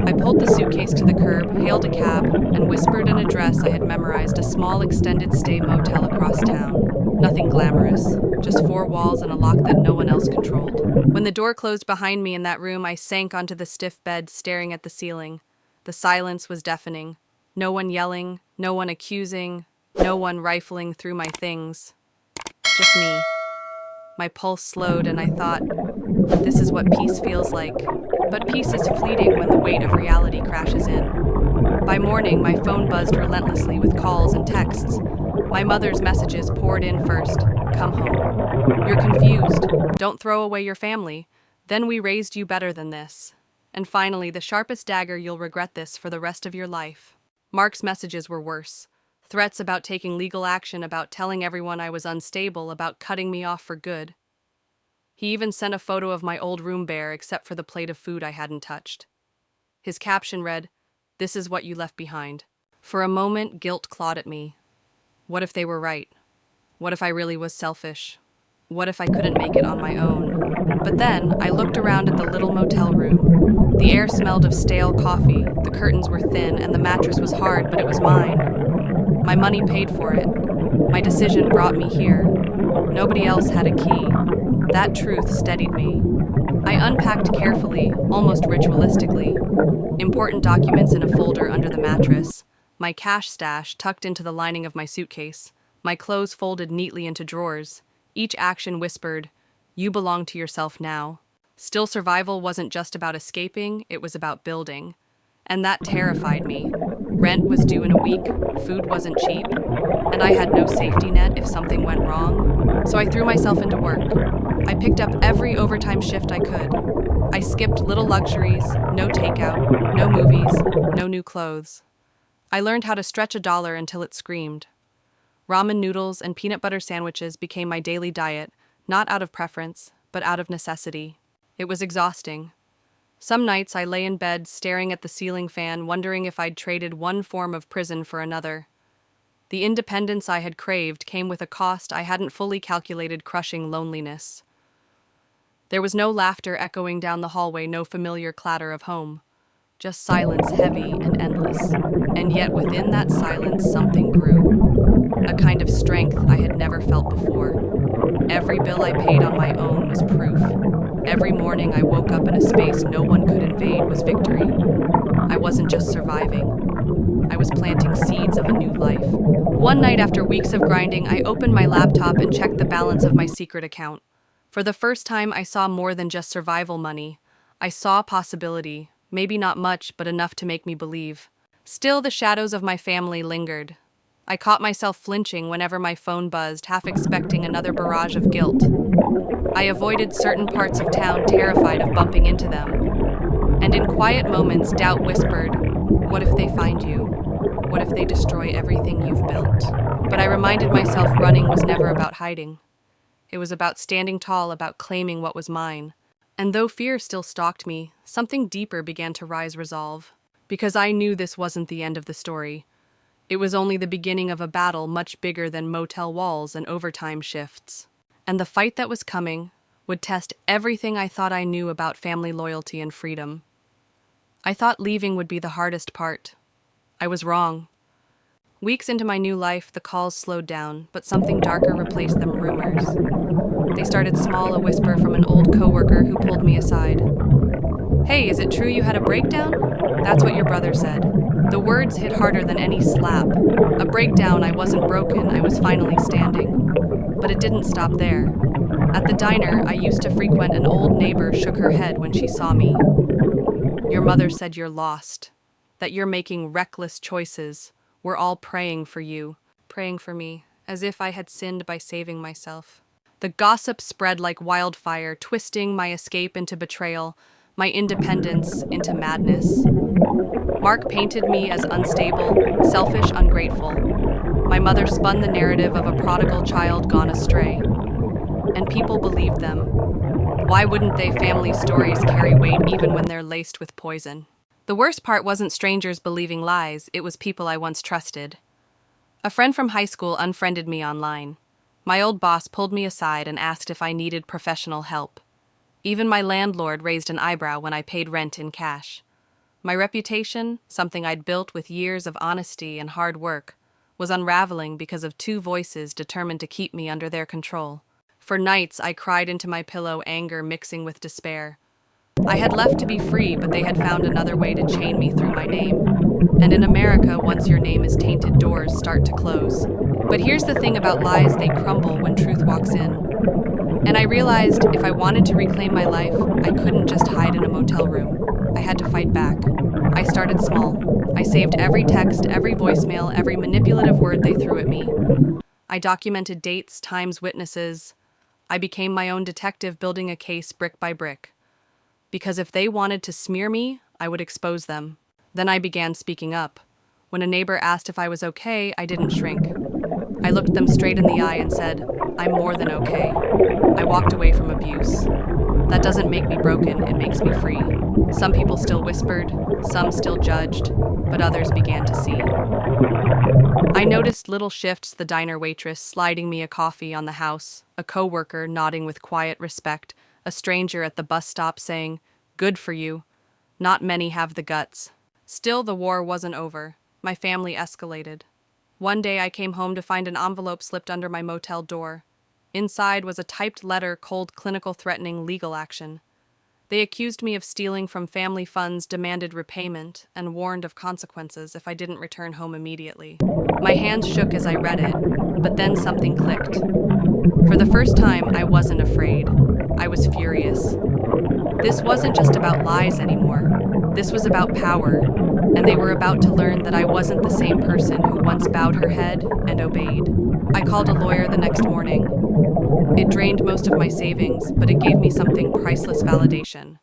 I pulled the suitcase to the curb, hailed a cab, and whispered an address I had memorized, a small extended-stay motel across town. Nothing glamorous, just four walls and a lock that no one else controlled. When the door closed behind me in that room, I sank onto the stiff bed, staring at the ceiling. The silence was deafening. No one yelling, no one accusing, no one rifling through my things. Just me. My pulse slowed, and I thought, this is what peace feels like. But peace is fleeting when the weight of reality crashes in. By morning, my phone buzzed relentlessly with calls and texts. My mother's messages poured in first. Come home. You're confused. Don't throw away your family. Then we raised you better than this. And finally, the sharpest dagger, you'll regret this for the rest of your life. Mark's messages were worse. Threats about taking legal action, about telling everyone I was unstable, about cutting me off for good. He even sent a photo of my old room bare, except for the plate of food I hadn't touched. His caption read, "This is what you left behind." For a moment, guilt clawed at me. What if they were right? What if I really was selfish? What if I couldn't make it on my own? But then, I looked around at the little motel room. The air smelled of stale coffee, the curtains were thin, and the mattress was hard, but it was mine. My money paid for it. My decision brought me here. Nobody else had a key. That truth steadied me. I unpacked carefully, almost ritualistically. Important documents in a folder under the mattress, my cash stash tucked into the lining of my suitcase, my clothes folded neatly into drawers. Each action whispered, "You belong to yourself now." Still, survival wasn't just about escaping, it was about building. And that terrified me. Rent was due in a week, food wasn't cheap, and I had no safety net if something went wrong. So I threw myself into work. I picked up every overtime shift I could. I skipped little luxuries, no takeout, no movies, no new clothes. I learned how to stretch $1 until it screamed. Ramen noodles and peanut butter sandwiches became my daily diet, not out of preference, but out of necessity. It was exhausting. Some nights I lay in bed staring at the ceiling fan, wondering if I'd traded one form of prison for another. The independence I had craved came with a cost I hadn't fully calculated, crushing loneliness. There was no laughter echoing down the hallway, no familiar clatter of home. Just silence, heavy and endless. And yet within that silence something grew. A kind of strength I had never felt before. Every bill I paid on my own was proof. Every morning I woke up in a space no one could invade was victory. I wasn't just surviving. I was planting seeds of a new life. One night after weeks of grinding, I opened my laptop and checked the balance of my secret account. For the first time, I saw more than just survival money. I saw possibility. Maybe not much, but enough to make me believe. Still, the shadows of my family lingered. I caught myself flinching whenever my phone buzzed, half expecting another barrage of guilt. I avoided certain parts of town, terrified of bumping into them. And in quiet moments, doubt whispered, "What if they find you? What if they destroy everything you've built?" But I reminded myself running was never about hiding. It was about standing tall, about claiming what was mine. And though fear still stalked me, something deeper began to rise resolve. Because I knew this wasn't the end of the story. It was only the beginning of a battle much bigger than motel walls and overtime shifts. And the fight that was coming would test everything I thought I knew about family loyalty and freedom. I thought leaving would be the hardest part. I was wrong. Weeks into my new life, the calls slowed down, but something darker replaced them, rumors. They started small, a whisper from an old coworker who pulled me aside. "Hey, is it true you had a breakdown? That's what your brother said." The words hit harder than any slap. A breakdown, I wasn't broken, I was finally standing. But it didn't stop there. At the diner I used to frequent, an old neighbor shook her head when she saw me. Your mother said you're lost, that you're making reckless choices. We're all praying for you, praying for me, as if I had sinned by saving myself. The gossip spread like wildfire, twisting my escape into betrayal, my independence into madness. Mark painted me as unstable, selfish, ungrateful. My mother spun the narrative of a prodigal child gone astray, and people believed them. Why wouldn't they? Family stories carry weight even when they're laced with poison. The worst part wasn't strangers believing lies, it was people I once trusted. A friend from high school unfriended me online. My old boss pulled me aside and asked if I needed professional help. Even my landlord raised an eyebrow when I paid rent in cash. My reputation, something I'd built with years of honesty and hard work, was unraveling because of two voices determined to keep me under their control. For nights, I cried into my pillow, anger mixing with despair. I had left to be free, but they had found another way to chain me through my name. And in America, once your name is tainted, doors start to close. But here's the thing about lies, they crumble when truth walks in. And I realized if I wanted to reclaim my life, I couldn't just hide in a motel room. I had to fight back. I started small. I saved every text, every voicemail, every manipulative word they threw at me. I documented dates, times, witnesses. I became my own detective, building a case brick by brick. Because if they wanted to smear me, I would expose them. Then I began speaking up. When a neighbor asked if I was okay, I didn't shrink. I looked them straight in the eye and said, I'm more than okay. I walked away from abuse. That doesn't make me broken, it makes me free. Some people still whispered, some still judged, but others began to see. I noticed little shifts, the diner waitress sliding me a coffee on the house, a coworker nodding with quiet respect, a stranger at the bus stop saying, good for you. Not many have the guts. Still, the war wasn't over. My family escalated. One day I came home to find an envelope slipped under my motel door. Inside was a typed letter, cold, clinical, threatening legal action. They accused me of stealing from family funds, demanded repayment, and warned of consequences if I didn't return home immediately. My hands shook as I read it, but then something clicked. For the first time, I wasn't afraid. I was furious. This wasn't just about lies anymore. This was about power, and they were about to learn that I wasn't the same person who once bowed her head and obeyed. I called a lawyer the next morning. It drained most of my savings, but it gave me something priceless: validation.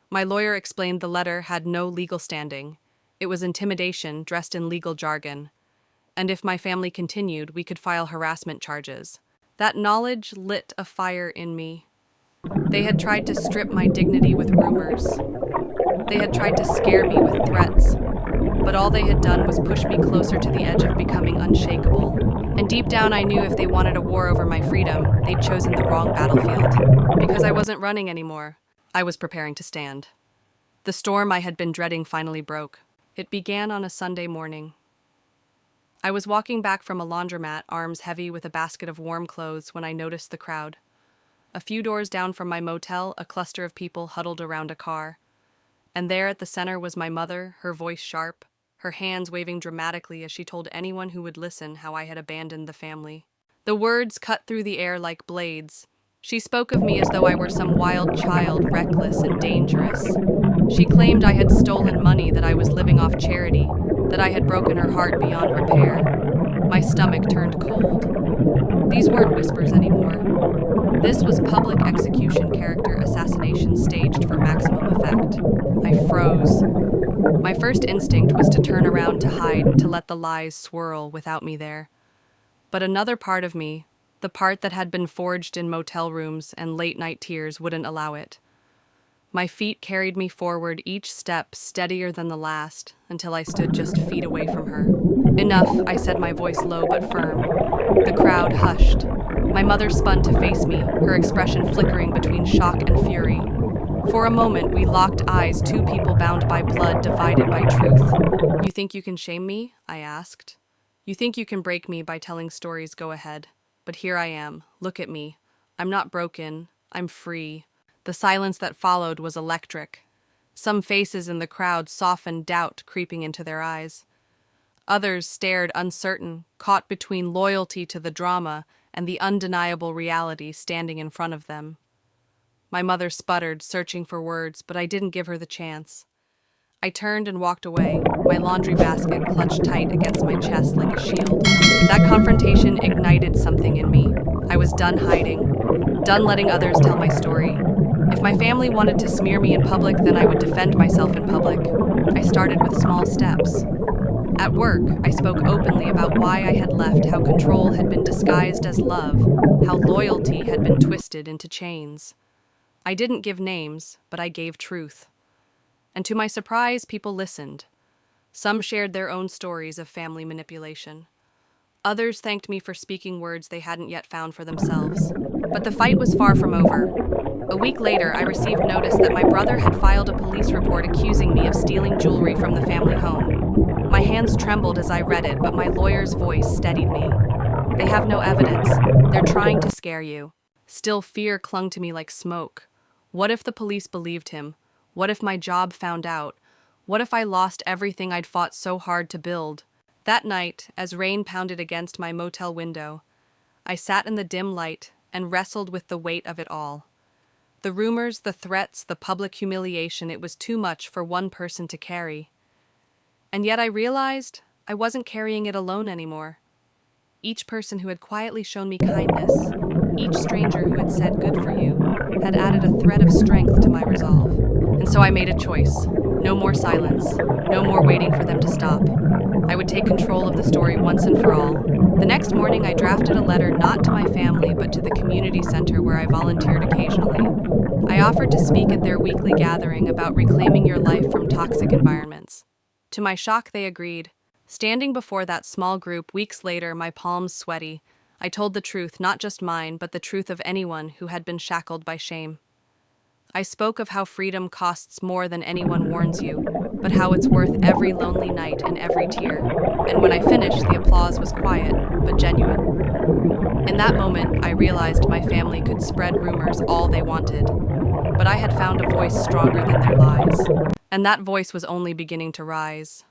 My lawyer explained the letter had no legal standing. It was intimidation dressed in legal jargon. And if my family continued, we could file harassment charges. That knowledge lit a fire in me. They had tried to strip my dignity with rumors. They had tried to scare me with threats. But all they had done was push me closer to the edge of becoming unshakable. And deep down I knew if they wanted a war over my freedom, they'd chosen the wrong battlefield. Because I wasn't running anymore. I was preparing to stand. The storm I had been dreading finally broke. It began on a Sunday morning. I was walking back from a laundromat, arms heavy with a basket of warm clothes, when I noticed the crowd. A few doors down from my motel, a cluster of people huddled around a car. And there at the center was my mother, her voice sharp, her hands waving dramatically as she told anyone who would listen how I had abandoned the family. The words cut through the air like blades. She spoke of me as though I were some wild child, reckless and dangerous. She claimed I had stolen money, that I was living off charity, that I had broken her heart beyond repair. My stomach turned cold. These weren't whispers anymore. This was public execution, character assassination staged for maximum effect. I froze. My first instinct was to turn around, to hide, to let the lies swirl without me there. But another part of me, the part that had been forged in motel rooms and late-night tears, wouldn't allow it. My feet carried me forward, each step steadier than the last, until I stood just feet away from her. Enough, I said, my voice low but firm. The crowd hushed. My mother spun to face me, her expression flickering between shock and fury. For a moment, we locked eyes, two people bound by blood, divided by truth. You think you can shame me? I asked. You think you can break me by telling stories? Go ahead. But here I am. Look at me. I'm not broken. I'm free. The silence that followed was electric. Some faces in the crowd softened, doubt creeping into their eyes. Others stared uncertain, caught between loyalty to the drama and the undeniable reality standing in front of them. My mother sputtered, searching for words, but I didn't give her the chance. I turned and walked away, my laundry basket clutched tight against my chest like a shield. That confrontation ignited something in me. I was done hiding, done letting others tell my story. If my family wanted to smear me in public, then I would defend myself in public. I started with small steps. At work, I spoke openly about why I had left, how control had been disguised as love, how loyalty had been twisted into chains. I didn't give names, but I gave truth. And to my surprise, people listened. Some shared their own stories of family manipulation. Others thanked me for speaking words they hadn't yet found for themselves. But the fight was far from over. A week later, I received notice that my brother had filed a police report accusing me of stealing jewelry from the family home. My hands trembled as I read it, but my lawyer's voice steadied me. They have no evidence. They're trying to scare you. Still, fear clung to me like smoke. What if the police believed him? What if my job found out? What if I lost everything I'd fought so hard to build? That night, as rain pounded against my motel window, I sat in the dim light and wrestled with the weight of it all. The rumors, the threats, the public humiliation, it was too much for one person to carry. And yet I realized I wasn't carrying it alone anymore. Each person who had quietly shown me kindness, each stranger who had said good for you, had added a thread of strength to my resolve. And so I made a choice. No more silence. No more waiting for them to stop. I would take control of the story once and for all. The next morning, I drafted a letter not to my family, but to the community center where I volunteered occasionally. I offered to speak at their weekly gathering about reclaiming your life from toxic environments. To my shock, they agreed. Standing before that small group weeks later, my palms sweaty, I told the truth, not just mine, but the truth of anyone who had been shackled by shame. I spoke of how freedom costs more than anyone warns you, but how it's worth every lonely night and every tear. And when I finished, the applause was quiet, but genuine. In that moment, I realized my family could spread rumors all they wanted, but I had found a voice stronger than their lies. And that voice was only beginning to rise.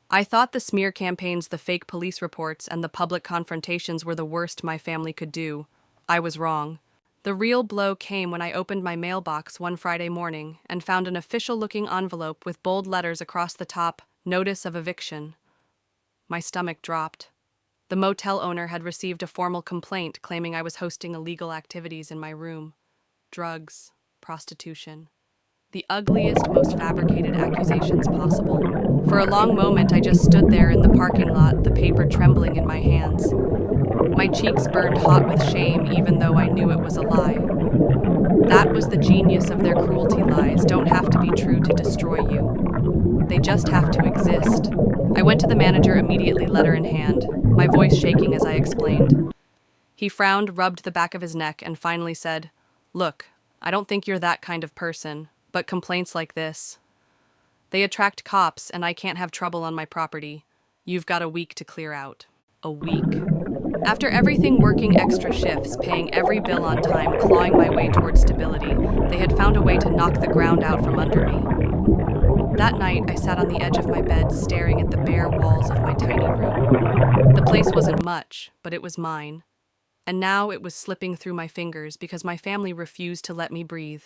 I thought the smear campaigns, the fake police reports, and the public confrontations were the worst my family could do. I was wrong. The real blow came when I opened my mailbox one Friday morning and found an official-looking envelope with bold letters across the top, "Notice of Eviction." My stomach dropped. The motel owner had received a formal complaint claiming I was hosting illegal activities in my room. Drugs, prostitution. The ugliest, most fabricated accusations possible. For a long moment, I just stood there in the parking lot, the paper trembling in my hands. My cheeks burned hot with shame, even though I knew it was a lie. That was the genius of their cruelty. Lies don't have to be true to destroy you. They just have to exist. I went to the manager immediately, letter in hand, my voice shaking as I explained. He frowned, rubbed the back of his neck, and finally said, "Look, I don't think you're that kind of person, but complaints like this, they attract cops, and I can't have trouble on my property. You've got a week to clear out." A week. After everything, working extra shifts, paying every bill on time, clawing my way toward stability, they had found a way to knock the ground out from under me. That night, I sat on the edge of my bed, staring at the bare walls of my tiny room. The place wasn't much, but it was mine. And now it was slipping through my fingers because my family refused to let me breathe.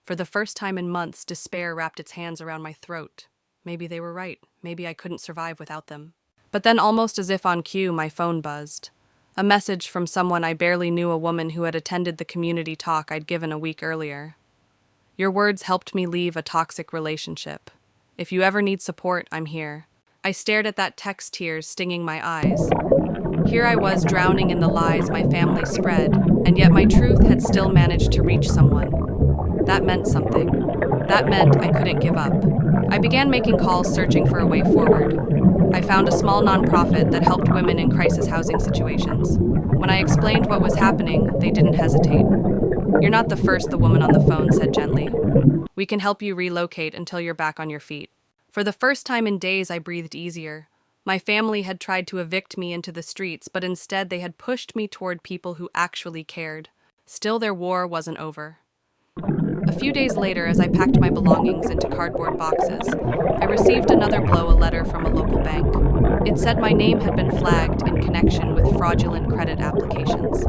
For the first time in months, despair wrapped its hands around my throat. Maybe they were right. Maybe I couldn't survive without them. But then, almost as if on cue, my phone buzzed. A message from someone I barely knew, a woman who had attended the community talk I'd given a week earlier. "Your words helped me leave a toxic relationship. If you ever need support, I'm here." I stared at that text, tears stinging my eyes. Here I was, drowning in the lies my family spread, and yet my truth had still managed to reach someone. That meant something. That meant I couldn't give up. I began making calls, searching for a way forward. I found a small nonprofit that helped women in crisis housing situations. When I explained what was happening, they didn't hesitate. "You're not the first," the woman on the phone said gently. "We can help you relocate until you're back on your feet." For the first time in days, I breathed easier. My family had tried to evict me into the streets, but instead they had pushed me toward people who actually cared. Still, their war wasn't over. A few days later, as I packed my belongings into cardboard boxes, I received another blow, a letter from a local bank. It said my name had been flagged in connection with fraudulent credit applications.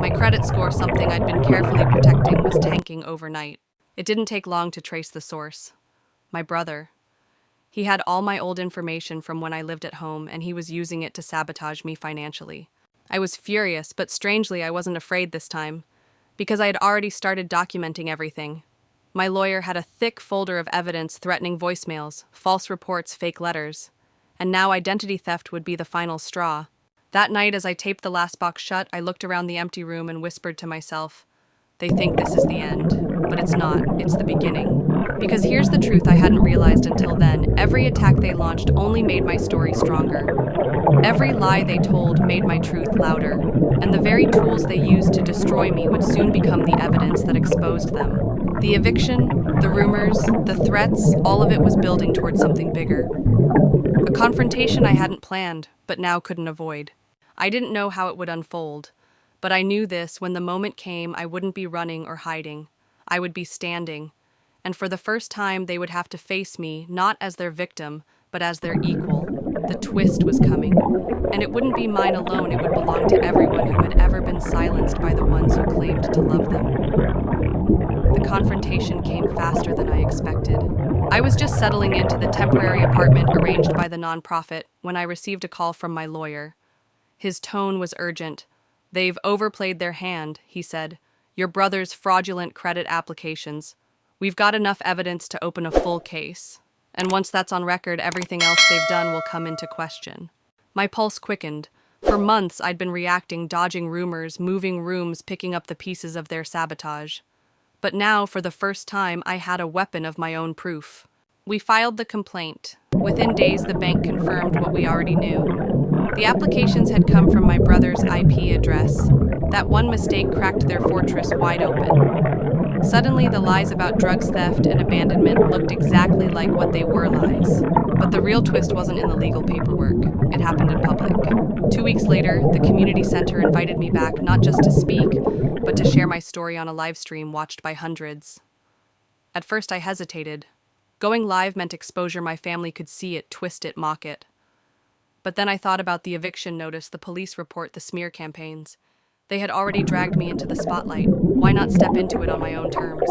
My credit score, something I'd been carefully protecting, was tanking overnight. It didn't take long to trace the source. My brother. He had all my old information from when I lived at home, and he was using it to sabotage me financially. I was furious, but strangely I wasn't afraid this time, because I had already started documenting everything. My lawyer had a thick folder of evidence threatening voicemails, false reports, fake letters, and now identity theft would be the final straw. That night, as I taped the last box shut, I looked around the empty room and whispered to myself, "They think this is the end, but it's not, it's the beginning." Because here's the truth I hadn't realized until then: every attack they launched only made my story stronger. Every lie they told made my truth louder, and the very tools they used to destroy me would soon become the evidence that exposed them. The eviction, the rumors, the threats, all of it was building towards something bigger. A confrontation I hadn't planned, but now couldn't avoid. I didn't know how it would unfold, but I knew this: when the moment came, I wouldn't be running or hiding. I would be standing, and for the first time they would have to face me not as their victim, but as their equal. The twist was coming, and it wouldn't be mine alone, it would belong to everyone who had ever been silenced by the ones who claimed to love them. The confrontation came faster than I expected. I was just settling into the temporary apartment arranged by the nonprofit when I received a call from my lawyer. His tone was urgent. "They've overplayed their hand," he said. "Your brother's fraudulent credit applications. We've got enough evidence to open a full case. And once that's on record, everything else they've done will come into question." My pulse quickened. For months, I'd been reacting, dodging rumors, moving rooms, picking up the pieces of their sabotage. But now, for the first time, I had a weapon of my own proof. We filed the complaint. Within days, the bank confirmed what we already knew. The applications had come from my brother's IP address. That one mistake cracked their fortress wide open. Suddenly, the lies about drugs theft and abandonment looked exactly like what they were, lies. But the real twist wasn't in the legal paperwork. It happened in public. 2 weeks later, the community center invited me back, not just to speak, but to share my story on a live stream watched by hundreds. At first, I hesitated. Going live meant exposure. My family could see it, twist it, mock it. But then I thought about the eviction notice, the police report, the smear campaigns. They had already dragged me into the spotlight. Why not step into it on my own terms?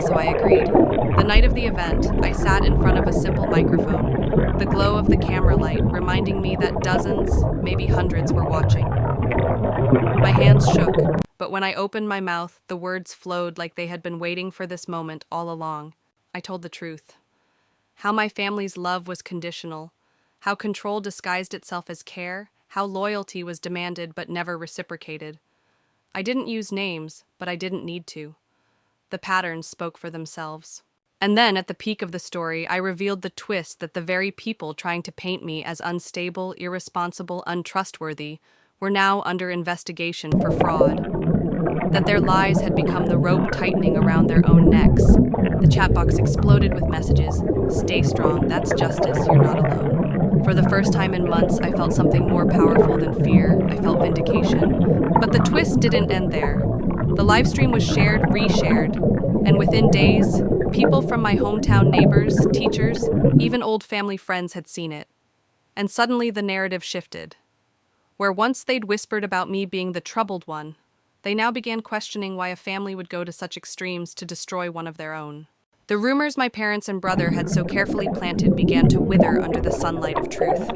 So I agreed. The night of the event, I sat in front of a simple microphone, the glow of the camera light reminding me that dozens, maybe hundreds, were watching. My hands shook, but when I opened my mouth, the words flowed like they had been waiting for this moment all along. I told the truth. How my family's love was conditional, how control disguised itself as care, how loyalty was demanded but never reciprocated. I didn't use names, but I didn't need to. The patterns spoke for themselves. And then, at the peak of the story, I revealed the twist: that the very people trying to paint me as unstable, irresponsible, untrustworthy were now under investigation for fraud. That their lies had become the rope tightening around their own necks. The chat box exploded with messages. "Stay strong, that's justice, you're not alone." For the first time in months, I felt something more powerful than fear. I felt vindication. But the twist didn't end there. The livestream was shared, reshared, and within days, people from my hometown, neighbors, teachers, even old family friends had seen it. And suddenly the narrative shifted. Where once they'd whispered about me being the troubled one, they now began questioning why a family would go to such extremes to destroy one of their own. The rumors my parents and brother had so carefully planted began to wither under the sunlight of truth.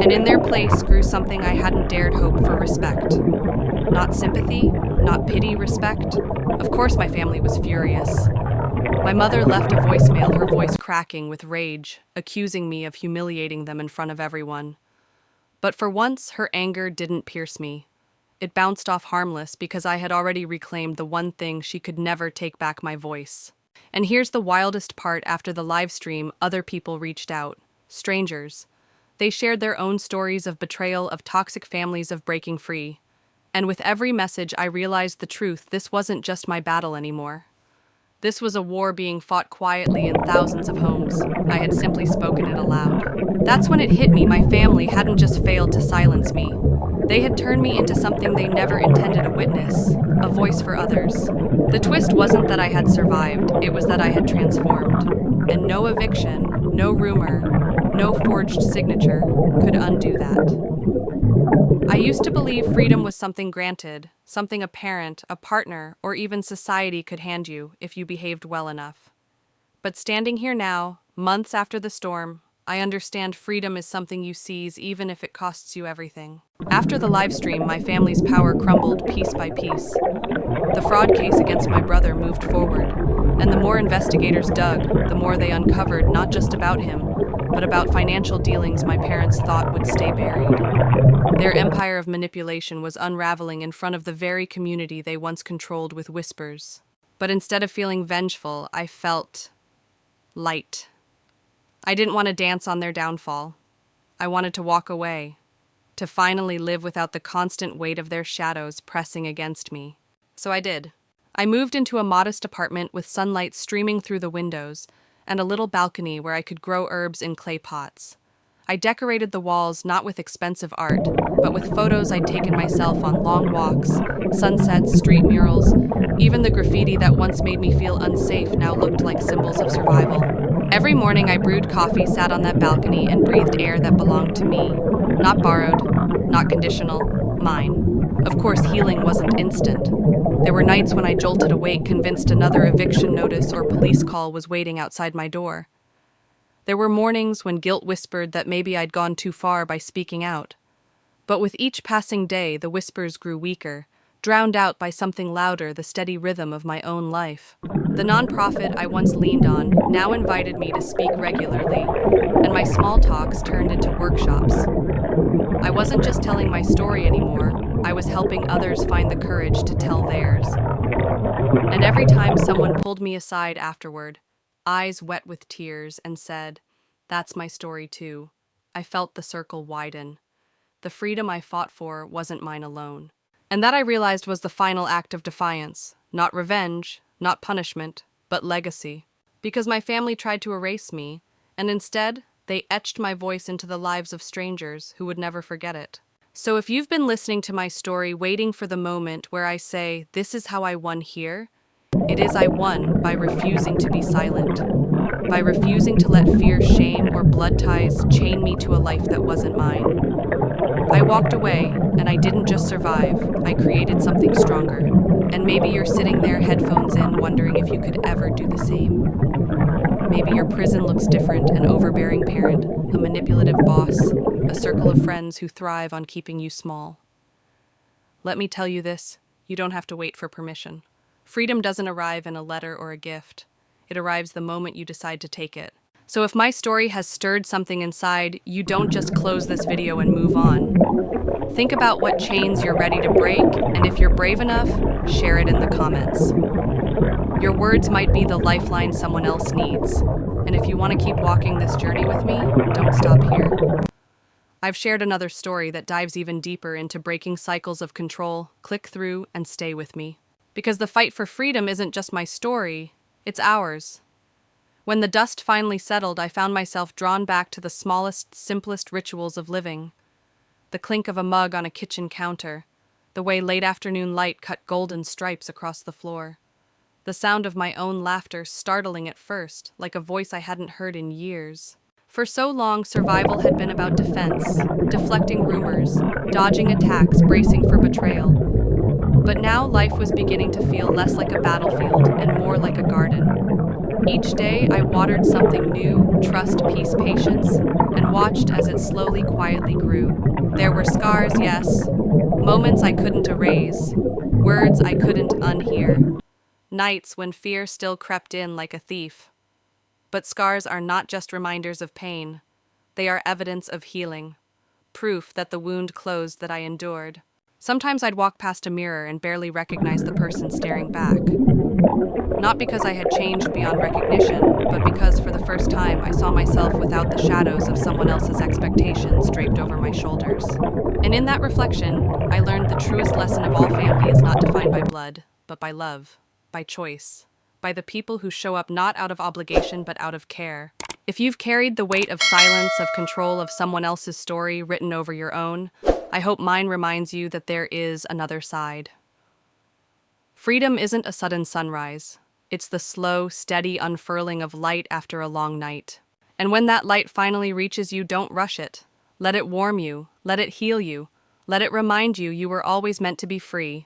And in their place grew something I hadn't dared hope for: respect. Not sympathy, not pity, respect. Of course my family was furious. My mother left a voicemail, her voice cracking with rage, accusing me of humiliating them in front of everyone. But for once, her anger didn't pierce me. It bounced off harmless because I had already reclaimed the one thing she could never take back: my voice. And here's the wildest part: after the live stream, other people reached out. Strangers. They shared their own stories of betrayal, of toxic families, of breaking free. And with every message, I realized the truth: this wasn't just my battle anymore. This was a war being fought quietly in thousands of homes. I had simply spoken it aloud. That's when it hit me: my family hadn't just failed to silence me. They had turned me into something they never intended to witness, a voice for others. The twist wasn't that I had survived, it was that I had transformed. And no eviction, no rumor, no forged signature could undo that. I used to believe freedom was something granted, something a parent, a partner, or even society could hand you if you behaved well enough. But standing here now, months after the storm, I understand freedom is something you seize even if it costs you everything. After the live stream, my family's power crumbled piece by piece. The fraud case against my brother moved forward, and the more investigators dug, the more they uncovered not just about him, but about financial dealings my parents thought would stay buried. Their empire of manipulation was unraveling in front of the very community they once controlled with whispers. But instead of feeling vengeful, I felt light. I didn't want to dance on their downfall. I wanted to walk away, to finally live without the constant weight of their shadows pressing against me. So I did. I moved into a modest apartment with sunlight streaming through the windows and a little balcony where I could grow herbs in clay pots. I decorated the walls not with expensive art, but with photos I'd taken myself on long walks, sunsets, street murals. Even the graffiti that once made me feel unsafe now looked like symbols of survival. Every morning I brewed coffee, sat on that balcony, and breathed air that belonged to me. Not borrowed, not conditional, mine. Of course, healing wasn't instant. There were nights when I jolted awake, convinced another eviction notice or police call was waiting outside my door. There were mornings when guilt whispered that maybe I'd gone too far by speaking out. But with each passing day, the whispers grew weaker, drowned out by something louder, the steady rhythm of my own life. The nonprofit I once leaned on now invited me to speak regularly, and my small talks turned into workshops. I wasn't just telling my story anymore, I was helping others find the courage to tell theirs. And every time someone pulled me aside afterward, eyes wet with tears, and said, "That's my story too," I felt the circle widen. The freedom I fought for wasn't mine alone. And that I realized was the final act of defiance, not revenge, not punishment, but legacy. Because my family tried to erase me, and instead, they etched my voice into the lives of strangers who would never forget it. So if you've been listening to my story, waiting for the moment where I say, "This is how I won here," it is I won by refusing to be silent, by refusing to let fear, shame, or blood ties chain me to a life that wasn't mine. I walked away, and I didn't just survive, I created something stronger. And maybe you're sitting there, headphones in, wondering if you could ever do the same. Maybe your prison looks different: an overbearing parent, a manipulative boss, a circle of friends who thrive on keeping you small. Let me tell you this, you don't have to wait for permission. Freedom doesn't arrive in a letter or a gift. It arrives the moment you decide to take it. So if my story has stirred something inside, you don't just close this video and move on. Think about what chains you're ready to break, and if you're brave enough, share it in the comments. Your words might be the lifeline someone else needs. And if you want to keep walking this journey with me, don't stop here. I've shared another story that dives even deeper into breaking cycles of control. Click through and stay with me. Because the fight for freedom isn't just my story, it's ours. When the dust finally settled, I found myself drawn back to the smallest, simplest rituals of living. The clink of a mug on a kitchen counter, the way late afternoon light cut golden stripes across the floor, the sound of my own laughter, startling at first, like a voice I hadn't heard in years. For so long, survival had been about defense, deflecting rumors, dodging attacks, bracing for betrayal. But now life was beginning to feel less like a battlefield and more like a garden. Each day I watered something new: trust, peace, patience, and watched as it slowly, quietly grew. There were scars, yes, moments I couldn't erase, words I couldn't unhear, nights when fear still crept in like a thief. But scars are not just reminders of pain. They are evidence of healing, proof that the wound closed that I endured. Sometimes I'd walk past a mirror and barely recognize the person staring back. Not because I had changed beyond recognition, but because for the first time I saw myself without the shadows of someone else's expectations draped over my shoulders. And in that reflection, I learned the truest lesson of all: family is not defined by blood, but by love, by choice, by the people who show up not out of obligation but out of care. If you've carried the weight of silence, of control, of someone else's story written over your own, I hope mine reminds you that there is another side. Freedom isn't a sudden sunrise. It's the slow, steady unfurling of light after a long night. And when that light finally reaches you, don't rush it. Let it warm you, let it heal you, let it remind you you were always meant to be free.